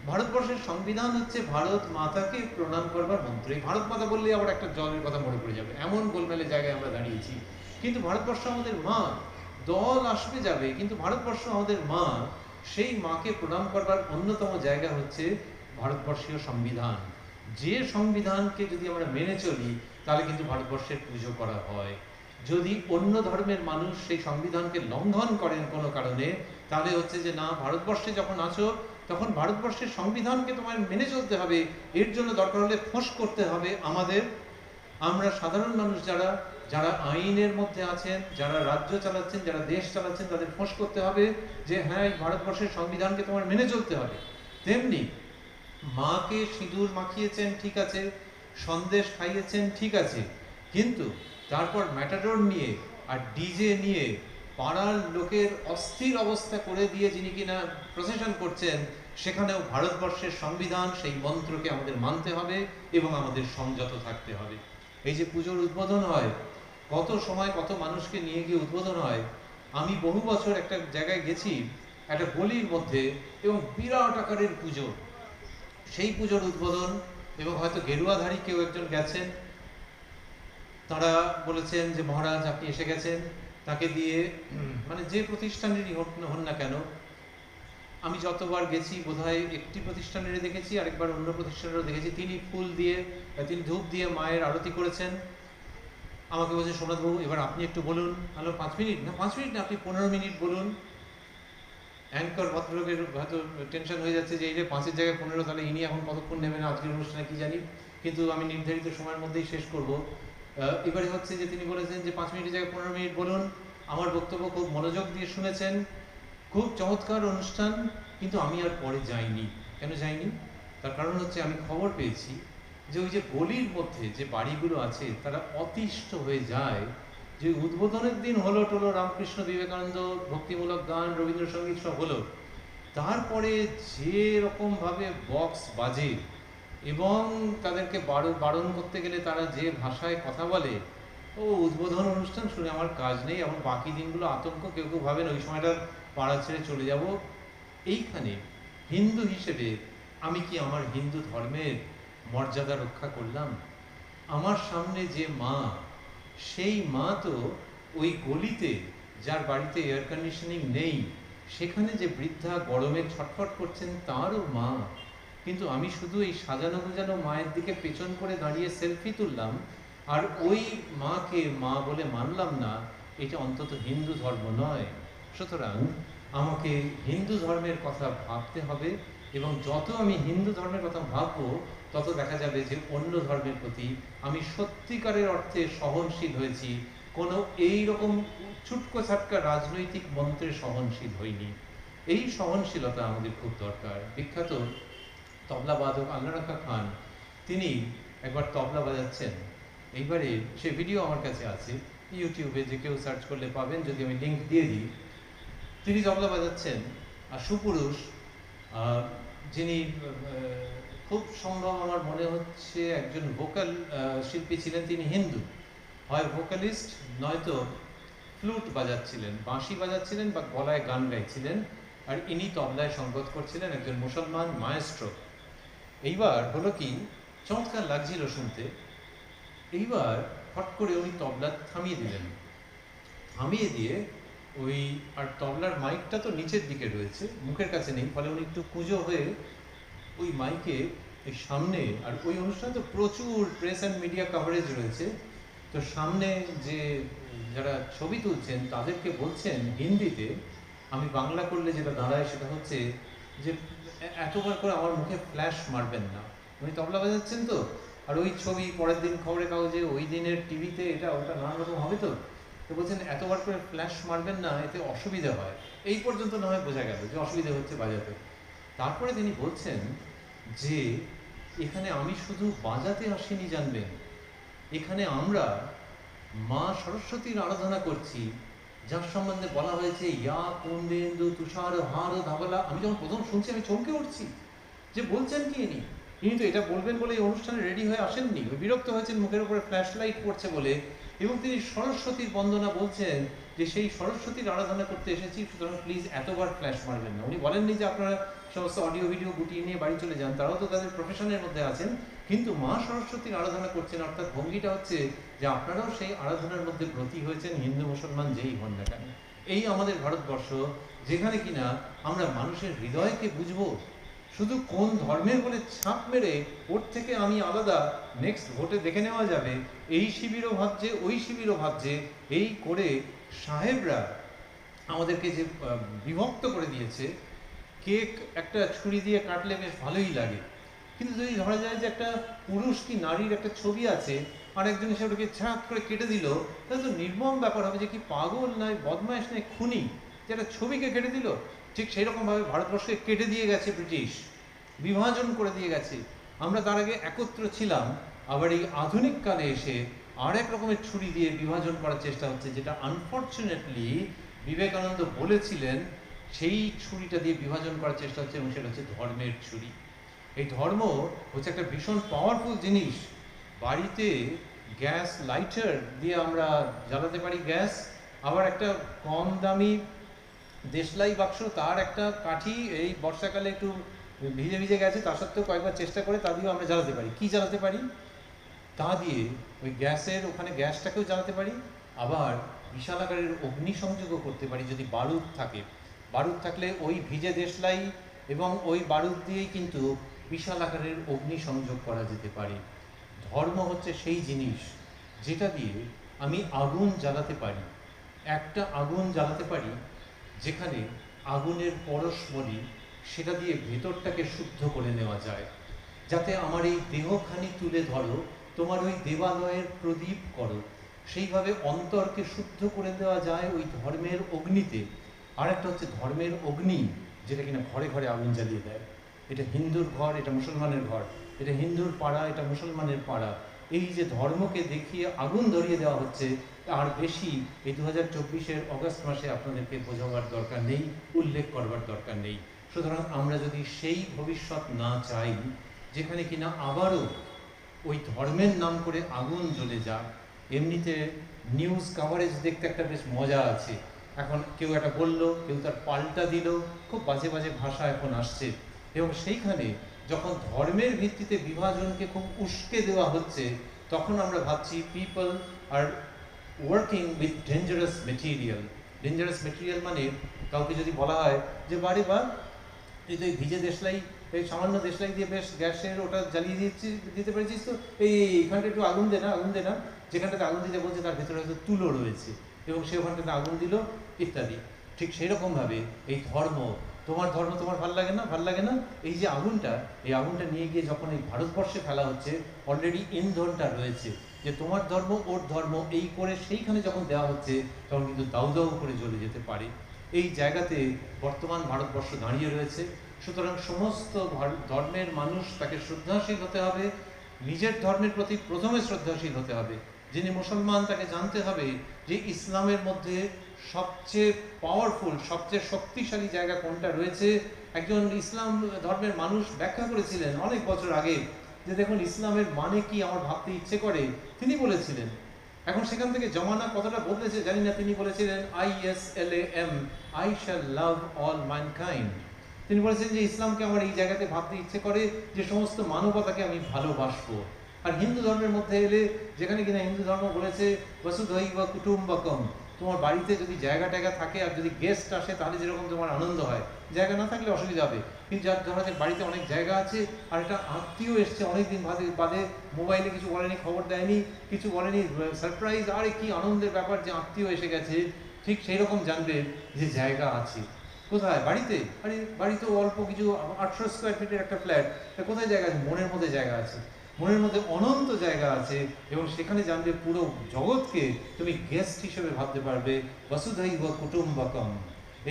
ভারতবর্ষের সংবিধান হচ্ছে ভারত মাতাকে প্রণাম করবার মন্ত্র। এই ভারত মাতা বললে আবার একটা জলের কথা মনে পড়ে যাবে, এমন গোলমেলে জায়গায় আমরা দাঁড়িয়েছি। কিন্তু ভারতবর্ষ আমাদের মা। দল আসবে যাবে, কিন্তু ভারতবর্ষ আমাদের মা। সেই মাকে প্রণাম করবার অন্যতম জায়গা হচ্ছে ভারতবর্ষীয় সংবিধান। যে সংবিধানকে যদি আমরা মেনে চলি, তাহলে কিন্তু ভারতবর্ষের পুজো করা হয়। যদি অন্য ধর্মের মানুষ সেই সংবিধানকে লঙ্ঘন করেন কোনো কারণে, তাহলে হচ্ছে যে না, ভারতবর্ষে যখন আছো তখন ভারতবর্ষের সংবিধানকে তোমার মেনে চলতে হবে। এর জন্য দরকার হলে ফোঁস করতে হবে আমাদের। আমরা সাধারণ মানুষ যারা যারা আইনের মধ্যে আছেন, যারা রাজ্য চালাচ্ছেন, যারা দেশ চালাচ্ছেন, তাদের ফোঁস করতে হবে যে হ্যাঁ, এই ভারতবর্ষের সংবিধানকে তোমার মেনে চলতে হবে। তেমনি মাকে সিঁদুর মাখিয়েছেন, ঠিক আছে, সন্দেশ খাইয়েছেন, ঠিক আছে, কিন্তু তারপর ম্যাটাডোর নিয়ে আর ডিজে নিয়ে পাড়ার লোকের অস্থির অবস্থা করে দিয়ে যিনি কিনা প্রসেশন করছেন, সেখানেও ভারতবর্ষের সংবিধান সেই মন্ত্রকে আমাদের মানতে হবে এবং আমাদের সংযত থাকতে হবে। এই যে পুজোর উদ্বোধন হয়, কত সময় কত মানুষকে নিয়ে গিয়ে উদ্বোধন হয়। আমি বহু বছর একটা জায়গায় গেছি, একটা গলির মধ্যে, এবং বিরাট আকারের পুজো। সেই পুজোর উদ্বোধন, এবং হয়তো গেরুয়াধারী কেউ একজন গেছেন, তারা বলেছেন যে মহারাজ আপনি এসে গেছেন। তাকে দিয়ে মানে যে প্রতিষ্ঠানেরই হন না কেন, আমি যতবার গেছি বোধহয় একটি প্রতিষ্ঠানেরই দেখেছি, আরেকবার অন্য প্রতিষ্ঠানেরও দেখেছি, তিনি ফুল দিয়ে, তিনি ধূপ দিয়ে মায়ের আরতি করেছেন। আমাকে বলছে সোমনাথবাবু এবার আপনি একটু বলুন। আলো 5 মিনিট না, 5 মিনিট না, আপনি 15 মিনিট বলুন। অ্যাঙ্কর ভদ্রলোকের হয়তো টেনশন হয়ে যাচ্ছে যে এই যে 5-এর জায়গায় 15, তাহলে ইনি এখন কতক্ষণ নেবেন আজকের অনুষ্ঠানে কি জানি, কিন্তু আমি নির্ধারিত সময়ের মধ্যেই শেষ করব। এবারে হচ্ছে যে তিনি বলেছেন যে 5 মিনিটের জায়গায় 15 মিনিট বলুন। আমার বক্তব্য খুব মনোযোগ দিয়ে শুনেছেন, খুব চমৎকার অনুষ্ঠান, কিন্তু আমি আর পরে যাইনি। কেন যাইনি? তার কারণ হচ্ছে আমি খবর পেয়েছি যে ওই যে গলির মধ্যে যে বাড়িগুলো আছে তারা অতিষ্ঠ হয়ে যায় যে উদ্বোধনের দিন হলো টলো রামকৃষ্ণ বিবেকানন্দ ভক্তিমূলক গান রবীন্দ্রসঙ্গীত সব হলো, তারপরে যে রকমভাবে বক্স বাজে এবং তাদেরকে বারণ করতে গেলে তারা যে ভাষায় কথা বলে, ও উদ্বোধন অনুষ্ঠান শুনে আমার কাজ নেই, এবং বাকি দিনগুলো আতঙ্ক। কেউ কেউ ভাবেন ওই সময়টা পাড়া ছেড়ে চলে যাব। এইখানে হিন্দু হিসেবে আমি কি আমার হিন্দু ধর্মের মর্যাদা রক্ষা করলাম? আমার সামনে যে মা, সেই মা তো ওই গলিতে যার বাড়িতে এয়ার কন্ডিশনিং নেই, সেখানে যে বৃদ্ধা গরমে ছটফট করছেন তারও মা। কিন্তু আমি শুধু এই সাজানো গুজানো মায়ের দিকে পেছন করে দাঁড়িয়ে সেলফি তুললাম আর ওই মাকে মা বলে মানলাম না। এটা অন্তত হিন্দু ধর্ম নয়। সুতরাং আমাকে হিন্দু ধর্মের কথা ভাবতে হবে, এবং যত আমি হিন্দু ধর্মের কথা ভাববো তত দেখা যাবে যে অন্য ধর্মের প্রতি আমি সত্যিকারের অর্থে সহনশীল হয়েছি, কোনো এই রকম ছুটকো ছাটকা রাজনৈতিক মন্ত্রে সহনশীল হইনি। এই সহনশীলতা আমাদের খুব দরকার। বিখ্যাত তবলা বাদক আল্লারাখা খান, তিনি একবার তবলা বাজাচ্ছেন। এইবারে সে ভিডিও আমার কাছে আছে, ইউটিউবে যে কেউ সার্চ করলে পাবেন, যদি আমি লিঙ্ক দিয়ে দিই। তিনি তবলা বাজাচ্ছেন আর সুপুরুষ, যিনি খুব সম্ভব আমার মনে হচ্ছে একজন ভোকাল শিল্পী ছিলেন, তিনি হিন্দু, হয় ভোকালিস্ট নয়তো ফ্লুট বাজাচ্ছিলেন, বাঁশি বাজাচ্ছিলেন বা গলায় গান গাইছিলেন, আর ইনি তবলায় সঙ্গত করছিলেন, একজন মুসলমান মায়েস্ট্রো। এইবার হলো কি, চমৎকার লাগছিল শুনতে। এইবার হট করে উনি তবলা থামিয়ে দিলেন, থামিয়ে দিয়ে ওই, আর তবলার মাইকটা তো নিচের দিকে রয়েছে, মুখের কাছে নেই, ফলে উনি একটু কুঁজো হয়ে ওই মাইকে এই সামনে, আর ওই অনুষ্ঠানে তো প্রচুর প্রেস অ্যান্ড মিডিয়া কভারেজ রয়েছে, তো সামনে যে যারা ছবি তুলছেন তাদেরকে বলছেন হিন্দিতে, আমি বাংলা করলে যেটা দাঁড়ায় সেটা হচ্ছে যে এতবার করে আমার মুখে ফ্ল্যাশ মারবেন না। উনি তবলা বাজাচ্ছেন তো, আর ওই ছবি পরের দিন খবরের কাগজে, ওই দিনের টিভিতে, এটা ওটা নানান রকম হবে, তো বলছেন এতবার করে ফ্ল্যাশ মারবেন না, এতে অসুবিধা হয়। এই পর্যন্ত না হয় বোঝা গেল যে অসুবিধা হচ্ছে বাজাতে। তারপরে তিনি বলছেন যে এখানে আমি শুধু বাজাতে আসিনি জানবেন, এখানে আমরা মা সরস্বতীর আরাধনা করছি, যার সম্বন্ধে বলা হয়েছে ইয়া কুন্দেন্দু তুষার হার ধাবলা। আমি যখন প্রথম শুনছি আমি চমকে উঠছি যে বলছেন কি ইনি, ইনি তো এটা বলবেন বলে এই অনুষ্ঠানে রেডি হয়ে আসেননি, বিরক্ত হয়েছেন মুখের উপরে ফ্ল্যাশ লাইট পড়ছে বলে, এবং তিনি সরস্বতীর বন্দনা বলছেন যে সেই সরস্বতীর আরাধনা করতে এসেছি, সুতরাং প্লিজ এতবার ফ্ল্যাশ মারবেন না। উনি বলেননি যে আপনারা সমস্ত অডিও ভিডিও গুটিয়ে নিয়ে বাড়ি চলে যান, তারাও তো তাদের প্রফেশনের মধ্যে আছেন, কিন্তু মা সরস্বতীর আরাধনা করছেন, অর্থাৎ ভঙ্গিটা হচ্ছে যে আপনারাও সেই আরাধনার মধ্যে ব্রতী হয়েছেন, হিন্দু মুসলমান যেই হন না কেন। এই আমাদের ভারতবর্ষ, যেখানে কিনা আমরা মানুষের হৃদয়কে বুঝবো, শুধু কোন ধর্মের বলে ছাপ মেরে ওর থেকে আমি আলাদা, নেক্সট ভোটে দেখে নেওয়া যাবে, এই শিবিরও ভাবছে ওই শিবিরও ভাবছে, এই করে সাহেবরা আমাদেরকে যে বিভক্ত করে দিয়েছে। কেক একটা ছুরি দিয়ে কাটলে বেশ ভালোই লাগে, কিন্তু যদি ধরা যায় যে একটা পুরুষ কি নারীর একটা ছবি আছে আর একজন এসে ওটাকে ছাঁক করে কেটে দিল, তাহলে তো নির্মম ব্যাপার হবে যে কি পাগল নয় বদমাইশ নয় খুনি, যে একটা ছবিকে কেটে দিল। ঠিক সেই রকমভাবে ভারতবর্ষকে কেটে দিয়ে গেছে ব্রিটিশ, বিভাজন করে দিয়ে গেছে। আমরা তার আগে একত্র ছিলাম, আবার এই আধুনিক কালে এসে আর এক রকমের ছুরি দিয়ে বিভাজন করার চেষ্টা হচ্ছে, যেটা আনফর্চুনেটলি বিবেকানন্দ বলেছিলেন, সেই ছুরিটা দিয়ে বিভাজন করার চেষ্টা হচ্ছে, এবং সেটা হচ্ছে ধর্মের ছুরি। এই ধর্ম হচ্ছে একটা ভীষণ পাওয়ারফুল জিনিস। বাড়িতে গ্যাস লাইটার দিয়ে আমরা জ্বালাতে পারি গ্যাস, আবার একটা কম দামি দেশলাই বাক্স, তার একটা কাঠি এই বর্ষাকালে একটু ভিজে ভিজে গেছে, তা সত্ত্বেও কয়েকবার চেষ্টা করে তা দিয়েও আমরা জ্বালাতে পারি। কি জ্বালাতে পারি? তা দিয়ে ওই গ্যাসের ওখানে গ্যাসটাকেও জ্বালাতে পারি, আবার বিশাল আকারের অগ্নিসংযোগও করতে পারি যদি বারুদ থাকে। বারুদ থাকলে ওই ভিজে দেশলাই এবং ওই বারুদ দিয়েই কিন্তু বিশাল আকারের অগ্নিসংযোগ করা যেতে পারে। ধর্ম হচ্ছে সেই জিনিস যেটা দিয়ে আমি আগুন জ্বালাতে পারি, একটা আগুন জ্বালাতে পারি যেখানে আগুনের পরশমণি সেটা দিয়ে ভেতরটাকে শুদ্ধ করে নেওয়া যায়, যাতে আমার এই দেহখানি তুলে ধরো, তোমার ওই দেবালয়ের প্রদীপ করো, সেইভাবে অন্তরকে শুদ্ধ করে দেওয়া যায় ওই ধর্মের অগ্নিতে। আর একটা হচ্ছে ধর্মের অগ্নি, যেটা কিনা ঘরে ঘরে আগুন জ্বালিয়ে দেয়। এটা হিন্দুর ঘর, এটা মুসলমানের ঘর, এটা হিন্দুর পাড়া, এটা মুসলমানের পাড়া। এই যে ধর্মকে দেখিয়ে আগুন ধরিয়ে দেওয়া হচ্ছে, আর বেশি এই 2024-এর অগাস্ট মাসে আপনাদেরকে বোঝাবার দরকার নেই, উল্লেখ করবার দরকার নেই। সুতরাং আমরা যদি সেই ভবিষ্যৎ না চাই যেখানে কিনা আবারও ওই ধর্মের নাম করে আগুন জ্বলে যাক। এমনিতে নিউজ কাভারেজ দেখতে একটা বেশ মজা আছে। এখন কেউ একটা বলল, কেউ তার পাল্টা দিল, খুব বাজে বাজে ভাষা এখন আসছে, এবং সেইখানে যখন ধর্মের ভিত্তিতে বিভাজনকে খুব উস্কে দেওয়া হচ্ছে, তখন আমরা ভাবছি people are working with dangerous material. Dangerous material মানে কাউকে যদি বলা হয় যে বাড়ি বা তুই তো এই ভিজে দেশলাই, এই সামান্য দেশলাই দিয়ে বেশ গ্যাসের ওটা জ্বালিয়ে দিতে পেরেছিস, তো এইখানটা একটু আগুন দে না, আগুন দে না। যেখানটাতে আগুন দিতে বলছে তার ভিতরে হয়তো তুলো রয়েছে, এবং সে ওখানটাতে আগুন দিল ইত্যাদি। ঠিক সেই রকমভাবে এই ধর্ম, তোমার ধর্ম তোমার ভাল লাগে না, ভাল লাগে না, এই যে আগুনটা, এই আগুনটা নিয়ে গিয়ে যখন এই ভারতবর্ষে ফেলা হচ্ছে, অলরেডি ইন্ধনটা রয়েছে যে তোমার ধর্ম ওর ধর্ম, এই করে সেইখানে যখন দেওয়া হচ্ছে তখন কিন্তু দাউ দাউ করে জ্বলে যেতে পারে। এই জায়গাতে বর্তমান ভারতবর্ষ দাঁড়িয়ে রয়েছে। সুতরাং সমস্ত ধর্মের মানুষ তাকে শ্রদ্ধাশীল হতে হবে, নিজের ধর্মের প্রতি প্রথমে শ্রদ্ধাশীল হতে হবে। যিনি মুসলমান তাকে জানতে হবে যে ইসলামের মধ্যে সবচেয়ে পাওয়ারফুল, সবচেয়ে শক্তিশালী জায়গা কোনটা রয়েছে। একজন ইসলাম ধর্মের মানুষ ব্যাখ্যা করেছিলেন অনেক বছর আগে যে দেখুন ইসলামের মানে কি আমার ভাবতে ইচ্ছে করে, তিনি বলেছিলেন। এখন সেখান থেকে জমানা কতটা বদলেছে জানি না, তিনি বলেছিলেন ISLAM, I shall love all mankind। তিনি বলেছেন যে ইসলামকে আমার এই জায়গাতে ভাবতে ইচ্ছে করে যে সমস্ত মানবতাকে আমি ভালোবাসবো। আর হিন্দু ধর্মের মধ্যে এলে, যেখানে কিনা হিন্দু ধর্ম বলেছে বসুধৈব কুটুম্বকম, তোমার বাড়িতে যদি জায়গা টায়গা থাকে আর যদি গেস্ট আসে তাহলে যেরকম তোমার আনন্দ হয়, জায়গা না থাকলে অসুবিধা হবে। কিন্তু যার তোমাদের বাড়িতে অনেক জায়গা আছে আর একটা আত্মীয় এসছে অনেকদিন বাদে, মোবাইলে কিছু বলেনি, খবর দেয়নি, কিছু বলেনি, সারপ্রাইজ, আরে কি আনন্দের ব্যাপার যে আত্মীয় এসে গেছে, ঠিক সেই রকম জানবে যে জায়গা আছে। কোথায়? বাড়িতে। আরে বাড়িতে অল্প কিছু 800 স্কোয়ার ফিটের একটা ফ্ল্যাট, কোথায় জায়গা আছে? মনের মধ্যে জায়গা আছে, মনের মধ্যে অনন্ত জায়গা আছে, এবং সেখানে জানবে পুরো জগৎকে তুমি গেস্ট হিসেবে ভাবতে পারবে। বসুধৈব কুটুম্বকম।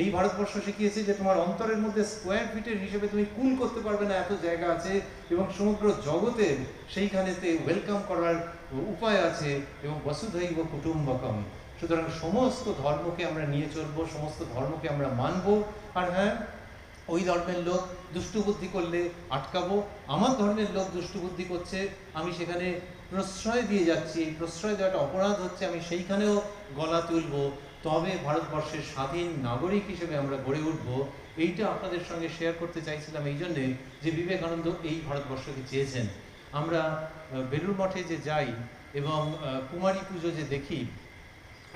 এই ভারতবর্ষ শিখিয়েছে যে তোমার অন্তরের মধ্যে স্কোয়ার ফিটের হিসেবে তুমি কুল করতে পারবে না, এত জায়গা আছে, এবং সমগ্র জগতের সেইখানেতে ওয়েলকাম করার উপায় আছে, এবং বসুধৈব কুটুম্বকম। সুতরাং সমস্ত ধর্মকে আমরা নিয়ে চলবো, সমস্ত ধর্মকে আমরা মানবো। আর হ্যাঁ, ওই ধর্মের লোক দুষ্টুবুদ্ধি করলে আটকাবো, আমার ধর্মের লোক দুষ্টুবুদ্ধি করছে, আমি সেখানে প্রশ্রয় দিয়ে যাচ্ছি, এই প্রশ্রয় দেওয়াটা অপরাধ হচ্ছে, আমি সেইখানেও গলা তুলবো। তবে ভারতবর্ষের স্বাধীন নাগরিক হিসেবে আমরা গড়ে উঠবো। এইটা আপনাদের সঙ্গে শেয়ার করতে চাইছিলাম এই জন্যে যে বিবেকানন্দ এই ভারতবর্ষকে চেয়েছেন। আমরা বেলুড় মঠে যে যাই এবং কুমারী পুজো যে দেখি,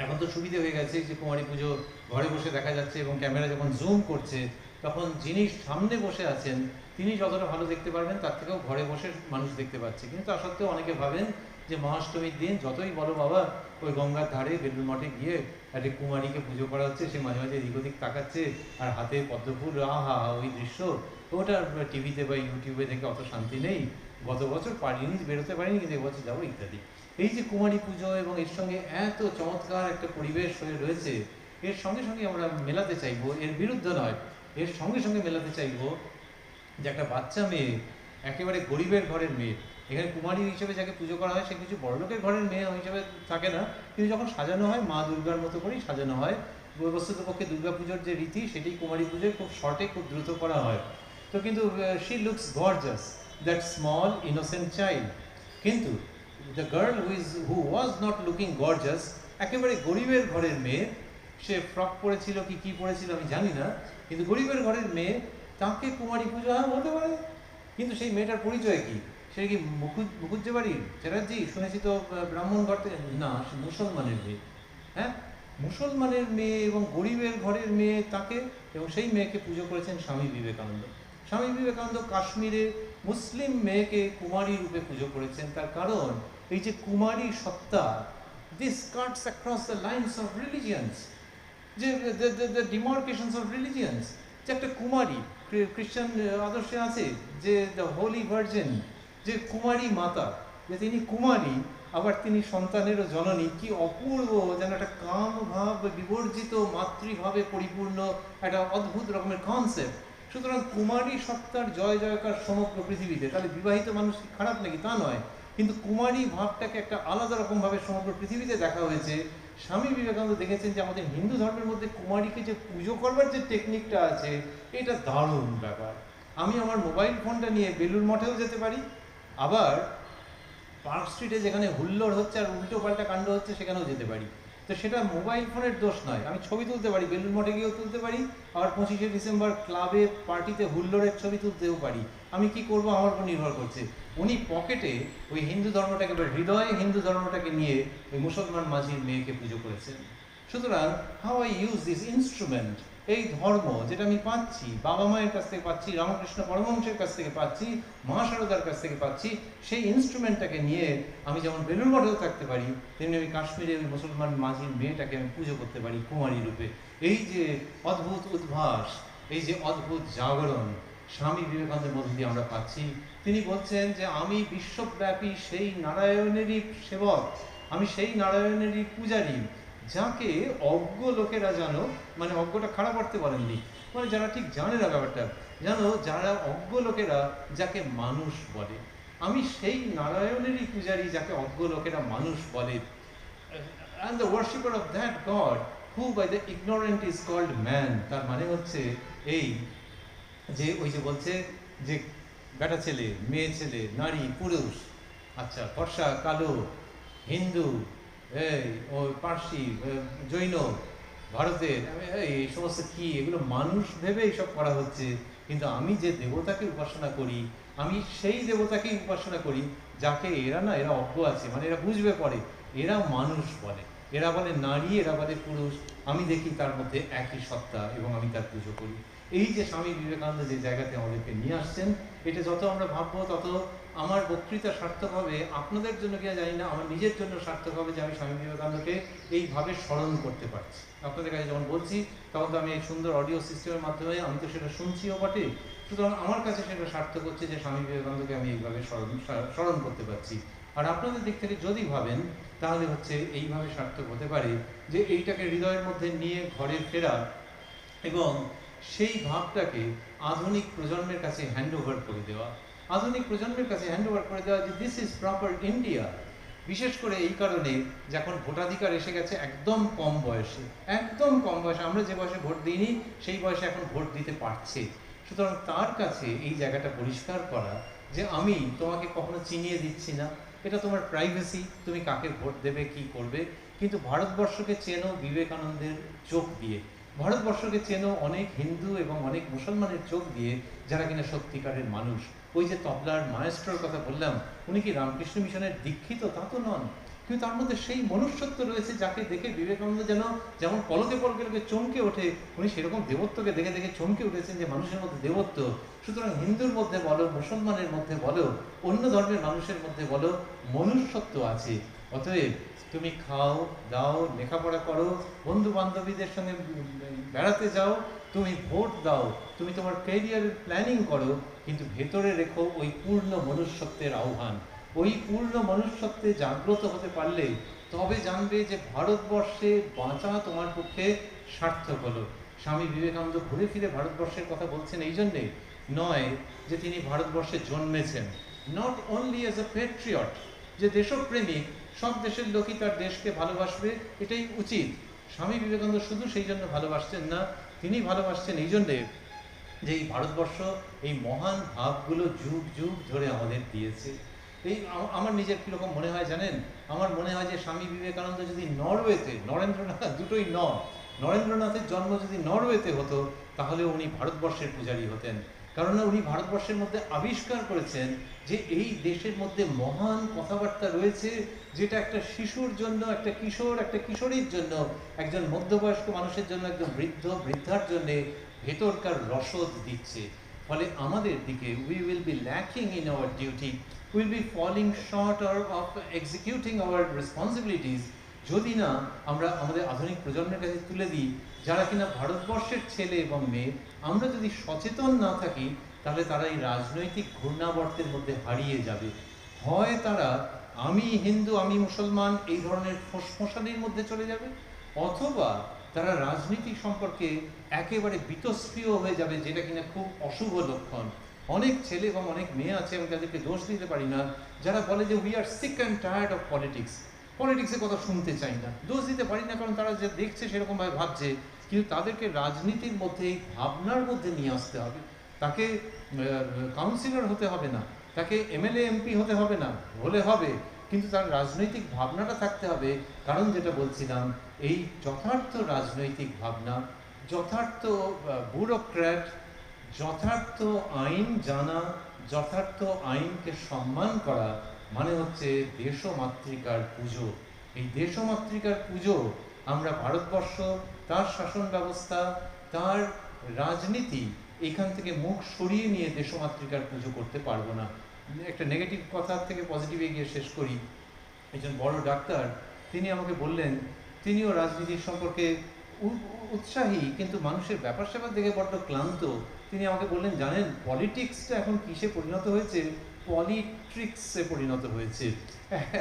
এখন তো সুবিধে হয়ে গেছে যে কুমারী পুজো ঘরে বসে দেখা যাচ্ছে, এবং ক্যামেরা যখন জুম করছে তখন যিনি সামনে বসে আছেন তিনি যতটা ভালো দেখতে পারবেন তার থেকেও ঘরে বসে মানুষ দেখতে পাচ্ছে। কিন্তু তা সত্ত্বেও অনেকে ভাবেন যে মহাষ্টমীর দিন যতই বলো বাবা ওই গঙ্গার ধারে বেলুড় মঠে গিয়ে একটা কুমারীকে পুজো করা হচ্ছে, সে মাঝে মাঝে এদিক ওদিক তাকাচ্ছে আর হাতে পদ্মফুল, আহা ওই দৃশ্য ওটা টিভিতে বা ইউটিউবে দেখে অত শান্তি নেই। গত বছর পারিনি, বেরোতে পারিনি, কিন্তু এবছর যাবো ইত্যাদি। এই যে কুমারী পুজো এবং এর সঙ্গে এত চমৎকার একটা পরিবেশ হয়ে রয়েছে, এর সঙ্গে সঙ্গে আমরা মেলাতে চাইবো, এর বিরুদ্ধে নয়, এর সঙ্গে সঙ্গে মেলাতে চাইবো যে একটা বাচ্চা মেয়ে, একেবারে গরিবের ঘরের মেয়ে, এখানে কুমারী হিসেবে যাকে পুজো করা হয় সে কিছু বড়লোকের ঘরের মেয়ে হিসেবে থাকে না, কিন্তু যখন সাজানো হয় মা দুর্গার মতো করেই সাজানো হয়। বস্তুতপক্ষে দুর্গা পুজোর যে রীতি সেটি কুমারী পুজোয় খুব শর্টে, খুব দ্রুত করা হয়। তো কিন্তু she looks gorgeous, that small innocent child. কিন্তু the girl who was not looking gorgeous, একেবারে গরিবের ঘরের মেয়ে, সে ফ্রক পরেছিল কি পরেছিল আমি জানি না, কিন্তু গরিবের ঘরের মেয়ে, তাকে কুমারী পুজো হতে পারে। কিন্তু সেই মেয়েটার পরিচয় কি? সে কি মুখুজ্জে বাড়ির চ্যাটার্জি? শুনেছি তো ব্রাহ্মণ ঘর থেকে, না, সে মুসলমানের মেয়ে। হ্যাঁ, মুসলমানের মেয়ে এবং গরিবের ঘরের মেয়ে তাকে, এবং সেই মেয়েকে পুজো করেছেন স্বামী বিবেকানন্দ। স্বামী বিবেকানন্দ কাশ্মীরে মুসলিম মেয়েকে কুমারী রূপে পুজো করেছেন। তার কারণ এই যে কুমারী সত্তা, this cuts across the lines of religions, the demarcations of religions. যে একটা কুমারী খ্রিস্টান আদর্শে আছে যে দ্য হোলি ভার্জিন, যে কুমারী মাতা, যে তিনি কুমারী আবার তিনি সন্তানেরও জননী, কি অপূর্ব যেন একটা কামভাব বিবর্জিত মাতৃভাবে পরিপূর্ণ একটা অদ্ভুত রকমের কনসেপ্ট। সুতরাং কুমারী সত্তার জয় জয়কার সমগ্র পৃথিবীতে। তাহলে বিবাহিত মানুষ খারাপ নাকি? তা নয়, কিন্তু কুমারী ভাবটাকে একটা আলাদা রকমভাবে সমগ্র পৃথিবীতে দেখা হয়েছে। স্বামী বিবেকানন্দ দেখেছেন যে আমাদের হিন্দু ধর্মের মধ্যে কুমারীকে যে পুজো করবার যে টেকনিকটা আছে, এটা দারুণ ব্যাপার। আমি আমার মোবাইল ফোনটা নিয়ে বেলুড় মঠেও যেতে পারি, আবার পার্ক স্ট্রিটে যেখানে হুল্লোড় হচ্ছে আর উল্টো পাল্টা কাণ্ড হচ্ছে সেখানেও যেতে পারি। তো সেটা মোবাইল ফোনের দোষ নয়। আমি ছবি তুলতে পারি, বেলুড় মঠে গিয়েও তুলতে পারি, আবার 25শে ডিসেম্বর ক্লাবে পার্টিতে হুল্লোড়ের ছবি তুলতেও পারি। আমি কি করব আমার উপর নির্ভর করছে। উনি পকেটে ওই হিন্দু ধর্মটাকে বা হৃদয়ে হিন্দু ধর্মটাকে নিয়ে ওই মুসলমান মাঝির মেয়েকে পুজো করেছেন। সুতরাং how I use this instrument, এই ধর্ম যেটা আমি পাচ্ছি বাবা মায়ের কাছ থেকে পাচ্ছি, রামকৃষ্ণ পরমহংসের কাছ থেকে পাচ্ছি, মা শারদার কাছ থেকে পাচ্ছি, সেই ইনস্ট্রুমেন্টটাকে নিয়ে আমি যেমন বেলুড় মঠেও থাকতে পারি, তেমনি আমি কাশ্মীরে ওই মুসলমান মাঝির মেয়েটাকে আমি পুজো করতে পারি কুমারী রূপে। এই যে অদ্ভুত উদ্ভাস, এই যে অদ্ভুত জাগরণ স্বামী বিবেকানন্দের মধ্যে দিয়ে আমরা পাচ্ছি। তিনি বলছেন যে আমি বিশ্বব্যাপী সেই নারায়ণেরই সেবক, আমি সেই নারায়ণেরই পূজারী, যাকে অজ্ঞ লোকেরা জানো, মানে অজ্ঞটা খারাপ অর্থে বলেননি, মানে যারা ঠিক জানে না ব্যাপারটা, জানো যারা অজ্ঞ লোকেরা যাকে মানুষ বলে, আমি সেই নারায়ণেরই পূজারী যাকে অজ্ঞ লোকেরা মানুষ বলে। and the worshipper of that God who by the ignorant is called man। তার মানে হচ্ছে এই যে ওই যে বলছে যে বেটা ছেলে, মেয়ে ছেলে, নারী, পুরুষ, আচ্ছা ফর্সা, কালো, হিন্দু, এই ও পার্সি, জৈন, ভারতের, এই সমস্ত কি এগুলো মানুষ ভেবে এইসব করা হচ্ছে। কিন্তু আমি যে দেবতাকে উপাসনা করি, আমি সেই দেবতাকেই উপাসনা করি যাকে এরা না, এরা অজ্ঞ আছে, মানে এরা বুঝবে পরে, এরা মানুষ বলে, এরা বলে নারী, এরা বলে পুরুষ। আমি দেখি তার মধ্যে একই সত্তা এবং আমি তার পুজো করি। এই যে স্বামী বিবেকানন্দ যে জায়গাতে আমাদেরকে নিয়ে আসছেন, এটা যত আমরা ভাববো তত আমার বক্তৃতা সার্থক হবে। আপনাদের জন্য কিনা জানি না, আমার নিজের জন্য সার্থক হবে যে আমি স্বামী বিবেকানন্দকে এইভাবে স্মরণ করতে পারছি। আপনাদের কাছে যখন বলছি তখন তো আমি এই সুন্দর অডিও সিস্টেমের মাধ্যমে আমি তো সেটা শুনছিও বটে, সুতরাং আমার কাছে সেটা সার্থক হচ্ছে যে স্বামী বিবেকানন্দকে আমি এইভাবে স্মরণ করতে পারছি। আর আপনাদের দিক থেকে যদি ভাবেন তাহলে হচ্ছে এইভাবে সার্থক হতে পারে যে এইটাকে হৃদয়ের মধ্যে নিয়ে ঘরে ফেরা এবং সেই ভাবটাকে আধুনিক প্রজন্মের কাছে হ্যান্ড ওভার করে দেওয়া, আধুনিক প্রজন্মের কাছে হ্যান্ড ওভার করে দেওয়া যে দিস ইজ প্রপার ইন্ডিয়া। বিশেষ করে এই কারণে যখন ভোটাধিকার এসে গেছে একদম কম বয়সে, একদম কম বয়সে, আমরা যে বয়সে ভোট দিইনি সেই বয়সে এখন ভোট দিতে পারছে। সুতরাং তার কাছে এই জায়গাটা পরিষ্কার করা যে আমি তোমাকে কখনো চিনিয়ে দিচ্ছি না, এটা তোমার প্রাইভেসি, তুমি কাকে ভোট দেবে কি করবে, কিন্তু ভারতবর্ষকে চেনো বিবেকানন্দের চোখ দিয়ে, ভারতবর্ষকে চেনো অনেক হিন্দু এবং অনেক মুসলমানের চোখ দিয়ে যারা কিনা সত্যিকারের মানুষ। ওই যে তবলার মায়েস্ট্রোর কথা বললাম, উনি কি রামকৃষ্ণ মিশনের দীক্ষিত? তা তো নন, কিন্তু তার মধ্যে সেই মনুষ্যত্ব রয়েছে যাকে দেখে বিবেকানন্দ যেন যেমন পলকে পলকে লোকে চমকে ওঠে, উনি সেরকম দেবত্বকে দেখে দেখে চমকে উঠেছেন যে মানুষের মধ্যে দেবত্ব। সুতরাং হিন্দুর মধ্যে বলো, মুসলমানের মধ্যে বলো, অন্য ধর্মের মানুষের মধ্যে বলো, মনুষ্যত্ব আছে। অতএব তুমি খাও দাও, লেখাপড়া করো, বন্ধু বান্ধবীদের সঙ্গে বেড়াতে যাও, তুমি ভোট দাও, তুমি তোমার ক্যারিয়ারের প্ল্যানিং করো, কিন্তু ভেতরে রেখো ওই পূর্ণ মনুষ্যত্বের আহ্বান। ওই পূর্ণ মনুষ্যত্বে জাগ্রত হতে পারলে তবে জানবে যে ভারতবর্ষে বাঁচা তোমার পক্ষে সার্থক হলো। স্বামী বিবেকানন্দ ঘুরে ফিরে ভারতবর্ষের কথা বলছেন এই জন্যে নয় যে তিনি ভারতবর্ষে জন্মেছেন, not only as a patriot, যে দেশপ্রেমিক, সব দেশের লোকই তার দেশকে ভালোবাসবে, এটাই উচিত। স্বামী বিবেকানন্দ শুধু সেই জন্য ভালোবাসছেন না, তিনি ভালোবাসছেন এই জন্যে যে এই ভারতবর্ষ এই মহান ভাবগুলো যুগ যুগ ধরে আমাদের দিয়েছে। এই আমার নিজের কীরকম মনে হয় জানেন, আমার মনে হয় যে স্বামী বিবেকানন্দ যদি নরওয়েতে, নরেন্দ্রনাথ দুটোই নরেন্দ্রনাথের জন্ম যদি নরওয়েতে হতো তাহলে উনি ভারতবর্ষের পূজারী হতেন। কেননা উনি ভারতবর্ষের মধ্যে আবিষ্কার করেছেন যে এই দেশের মধ্যে মহান কথাবার্তা রয়েছে, যেটা একটা শিশুর জন্য, একটা কিশোর, একটা কিশোরীর জন্য, একজন মধ্যবয়স্ক মানুষের জন্য, একজন বৃদ্ধ বৃদ্ধার জন্য ভেতরকার রসদ দিচ্ছে। ফলে আমাদের দিকে we will be lacking in our duty, we will be falling short of executing our responsibilities যদি না আমরা আমাদের আধুনিক প্রজন্মের কাছে তুলে দিই, যারা কিনা ভারতবর্ষের ছেলে এবং মেয়ে, আমরা যদি সচেতন না থাকি তাহলে তারা এই রাজনৈতিক ঘূর্ণাবর্তের মধ্যে হারিয়ে যাবে। হয় তারা আমি হিন্দু আমি মুসলমান এই ধরনের ফোঁসফোঁসানির মধ্যে চলে যাবে, অথবা তারা রাজনীতি সম্পর্কে একেবারে বিতস্পৃহ হয়ে যাবে, যেটা কিনা খুব অশুভ লক্ষণ। অনেক ছেলে এবং অনেক মেয়ে আছে, আমি তাদেরকে দোষ দিতে পারি না, যারা বলে যে we are sick and tired of politics, পলিটিক্সের কথা শুনতে চাই না। দোষ দিতে পারি না, কারণ তারা যে দেখছে সেরকমভাবে ভাবছে, কিন্তু তাদেরকে রাজনীতির মধ্যে এই ভাবনার মধ্যে নিয়ে আসতে হবে। তাকে কাউন্সিলর হতে হবে না, তাকে এমএলএ এমপি হতে হবে না, হলে হবে, কিন্তু তার রাজনৈতিক ভাবনাটা থাকতে হবে। কারণ যেটা বলছিলাম, এই যথার্থ রাজনৈতিক ভাবনা, যথার্থ ব্যুরোক্র্যাট, যথার্থ আইন জানা, যথার্থ আইনকে সম্মান করা মানে হচ্ছে দেশমাতৃকার পুজো। এই দেশমাতৃকার পুজো আমরা ভারতবর্ষ, তার শাসন ব্যবস্থা, তার রাজনীতি, এখান থেকে মুখ সরিয়ে নিয়ে দেশমাতৃকার পুজো করতে পারবো না। একটা নেগেটিভ কথা থেকে পজিটিভে গিয়ে শেষ করি। একজন বড় ডাক্তার, তিনি আমাকে বললেন, তিনিও রাজনীতির সম্পর্কে উৎসাহী, কিন্তু মানুষের ব্যাপার স্যাপার দেখে বড্ড ক্লান্ত। তিনি আমাকে বললেন, জানেন পলিটিক্সটা এখন কিসে পরিণত হয়েছে? পলিট্রিক্সে পরিণত হয়েছে।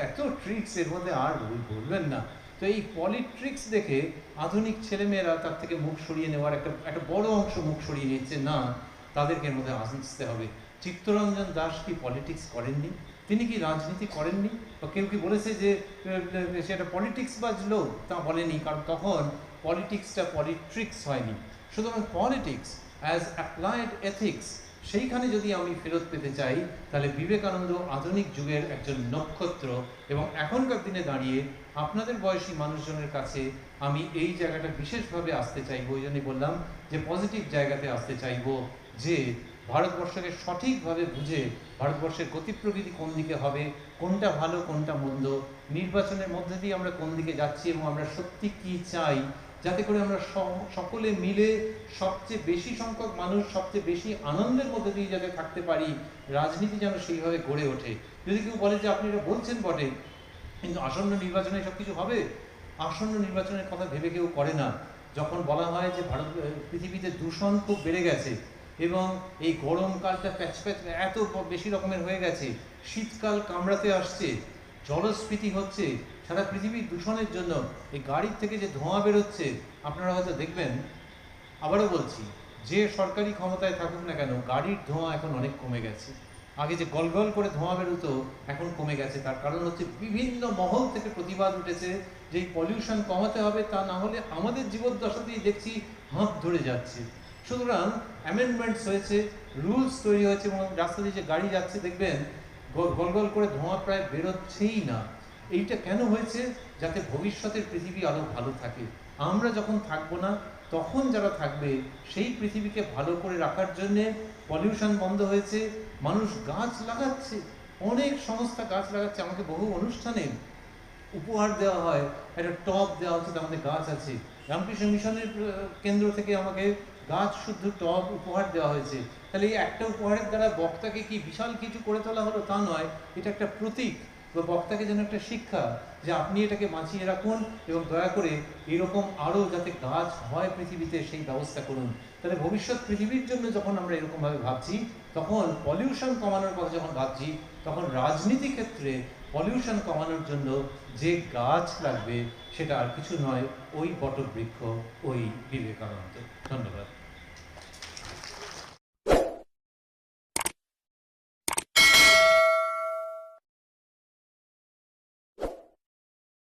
এত ট্রিক্স এর মধ্যে আর বলবেন না। তো এই পলিট্রিক্স দেখে আধুনিক ছেলেমেয়েরা তার থেকে মুখ সরিয়ে নেওয়ার একটা বড় অংশ মুখ সরিয়ে নিচ্ছে। না, তাদেরকে এর মধ্যে আসতে হবে। চিত্তরঞ্জন দাস কি পলিটিক্স করেননি? তিনি কি রাজনীতি করেননি? বা কেউ কি বলেছে যে সেটা পলিটিক্স বাজলো? তা বলেনি, কারণ তখন পলিটিক্সটা পলিট্রিক্স হয়নি। সুতরাং পলিটিক্স অ্যাজ অ্যাপ্লাইড এথিক্স, সেইখানে যদি আমি ফেরত পেতে চাই, তাহলে বিবেকানন্দ আধুনিক যুগের একজন নক্ষত্র। এবং এখনকার দিনে দাঁড়িয়ে আপনাদের বয়সী মানুষজনের কাছে আমি এই জায়গাটা বিশেষভাবে আসতে চাইবো। ওই জন্যই বললাম যে পজিটিভ জায়গাতে আসতে চাইবো, যে ভারতবর্ষকে সঠিকভাবে বুঝে ভারতবর্ষের গতি প্রকৃতি কোন দিকে হবে, কোনটা ভালো কোনটা মন্দ, নির্বাচনের মধ্যে দিয়ে আমরা কোন দিকে যাচ্ছি এবং আমরা সত্যি কি চাই, যাতে করে আমরা সকলে মিলে সবচেয়ে বেশি সংখ্যক মানুষ সবচেয়ে বেশি আনন্দের মধ্যে দিয়ে যাতে থাকতে পারি, রাজনীতি যেন সেইভাবে গড়ে ওঠে। যদি কেউ বলে যে আপনি এটা বলছেন বটে, কিন্তু আসন্ন নির্বাচনে সব কিছু হবে, আসন্ন নির্বাচনের কথা ভেবে কেউ করে না। যখন বলা হয় যে পৃথিবীতে দূষণ খুব বেড়ে গেছে এবং এই গরমকালটা প্যাচপ্যাচ এত বেশি রকমের হয়ে গেছে, শীতকাল কামড়াতে আসছে, জলস্ফীতি হচ্ছে, সারা পৃথিবীর দূষণের জন্য এই গাড়ির থেকে যে ধোঁয়া বেরোচ্ছে, আপনারা হয়তো দেখবেন, আবারও বলছি, যে সরকারি ক্ষমতায় থাকুক না কেন, গাড়ির ধোঁয়া এখন অনেক কমে গেছে। আগে যে গলগল করে ধোঁয়া বেরোতো, এখন কমে গেছে। তার কারণ হচ্ছে বিভিন্ন মহল থেকে প্রতিবাদ উঠেছে যে এই পলিউশন কমাতে হবে, তা না হলে আমাদের জীবদ্দশাতেই দেখছি হাঁপ ধরে যাচ্ছে। সুতরাং অ্যামেন্ডমেন্টস হয়েছে, রুলস তৈরি হয়েছে, এবং রাস্তা দিয়ে যে গাড়ি যাচ্ছে দেখবেন গলগল করে ধোঁয়া প্রায় বেরোচ্ছেই না। এইটা কেন হয়েছে? যাতে ভবিষ্যতের পৃথিবী আরো ভালো থাকে। আমরা যখন থাকবো না, তখন যারা থাকবে সেই পৃথিবীকে ভালো করে রাখার জন্যে পলিউশন বন্ধ হয়েছে, মানুষ গাছ লাগাচ্ছে, অনেক সংস্থা গাছ লাগাচ্ছে। আমাকে বহু অনুষ্ঠানে উপহার দেওয়া হয়, একটা টব দেওয়া হচ্ছে, তার মধ্যে গাছ আছে। রামকৃষ্ণ মিশনের কেন্দ্র থেকে আমাকে গাছ শুদ্ধ টব উপহার দেওয়া হয়েছে। তাহলে এই একটা উপহারের দ্বারা বক্তাকে কি বিশাল কিছু করে তোলা হলো? তা নয়, এটা একটা প্রতীক, বা বক্তাকে যেন একটা শিক্ষা, যে আপনি এটাকে বাঁচিয়ে রাখুন এবং দয়া করে এরকম আরও যাতে গাছ হয় পৃথিবীতে সেই ব্যবস্থা করুন। তাহলে ভবিষ্যৎ পৃথিবীর জন্য যখন আমরা এরকমভাবে ভাবছি, তখন পলিউশন কমানোর কথা যখন ভাবছি, তখন রাজনীতি ক্ষেত্রে পলিউশন কমানোর জন্য যে গাছ লাগবে সেটা আর কিছু নয়, ওই বটবৃক্ষ, ওই বিবেকানন্দ। ধন্যবাদ।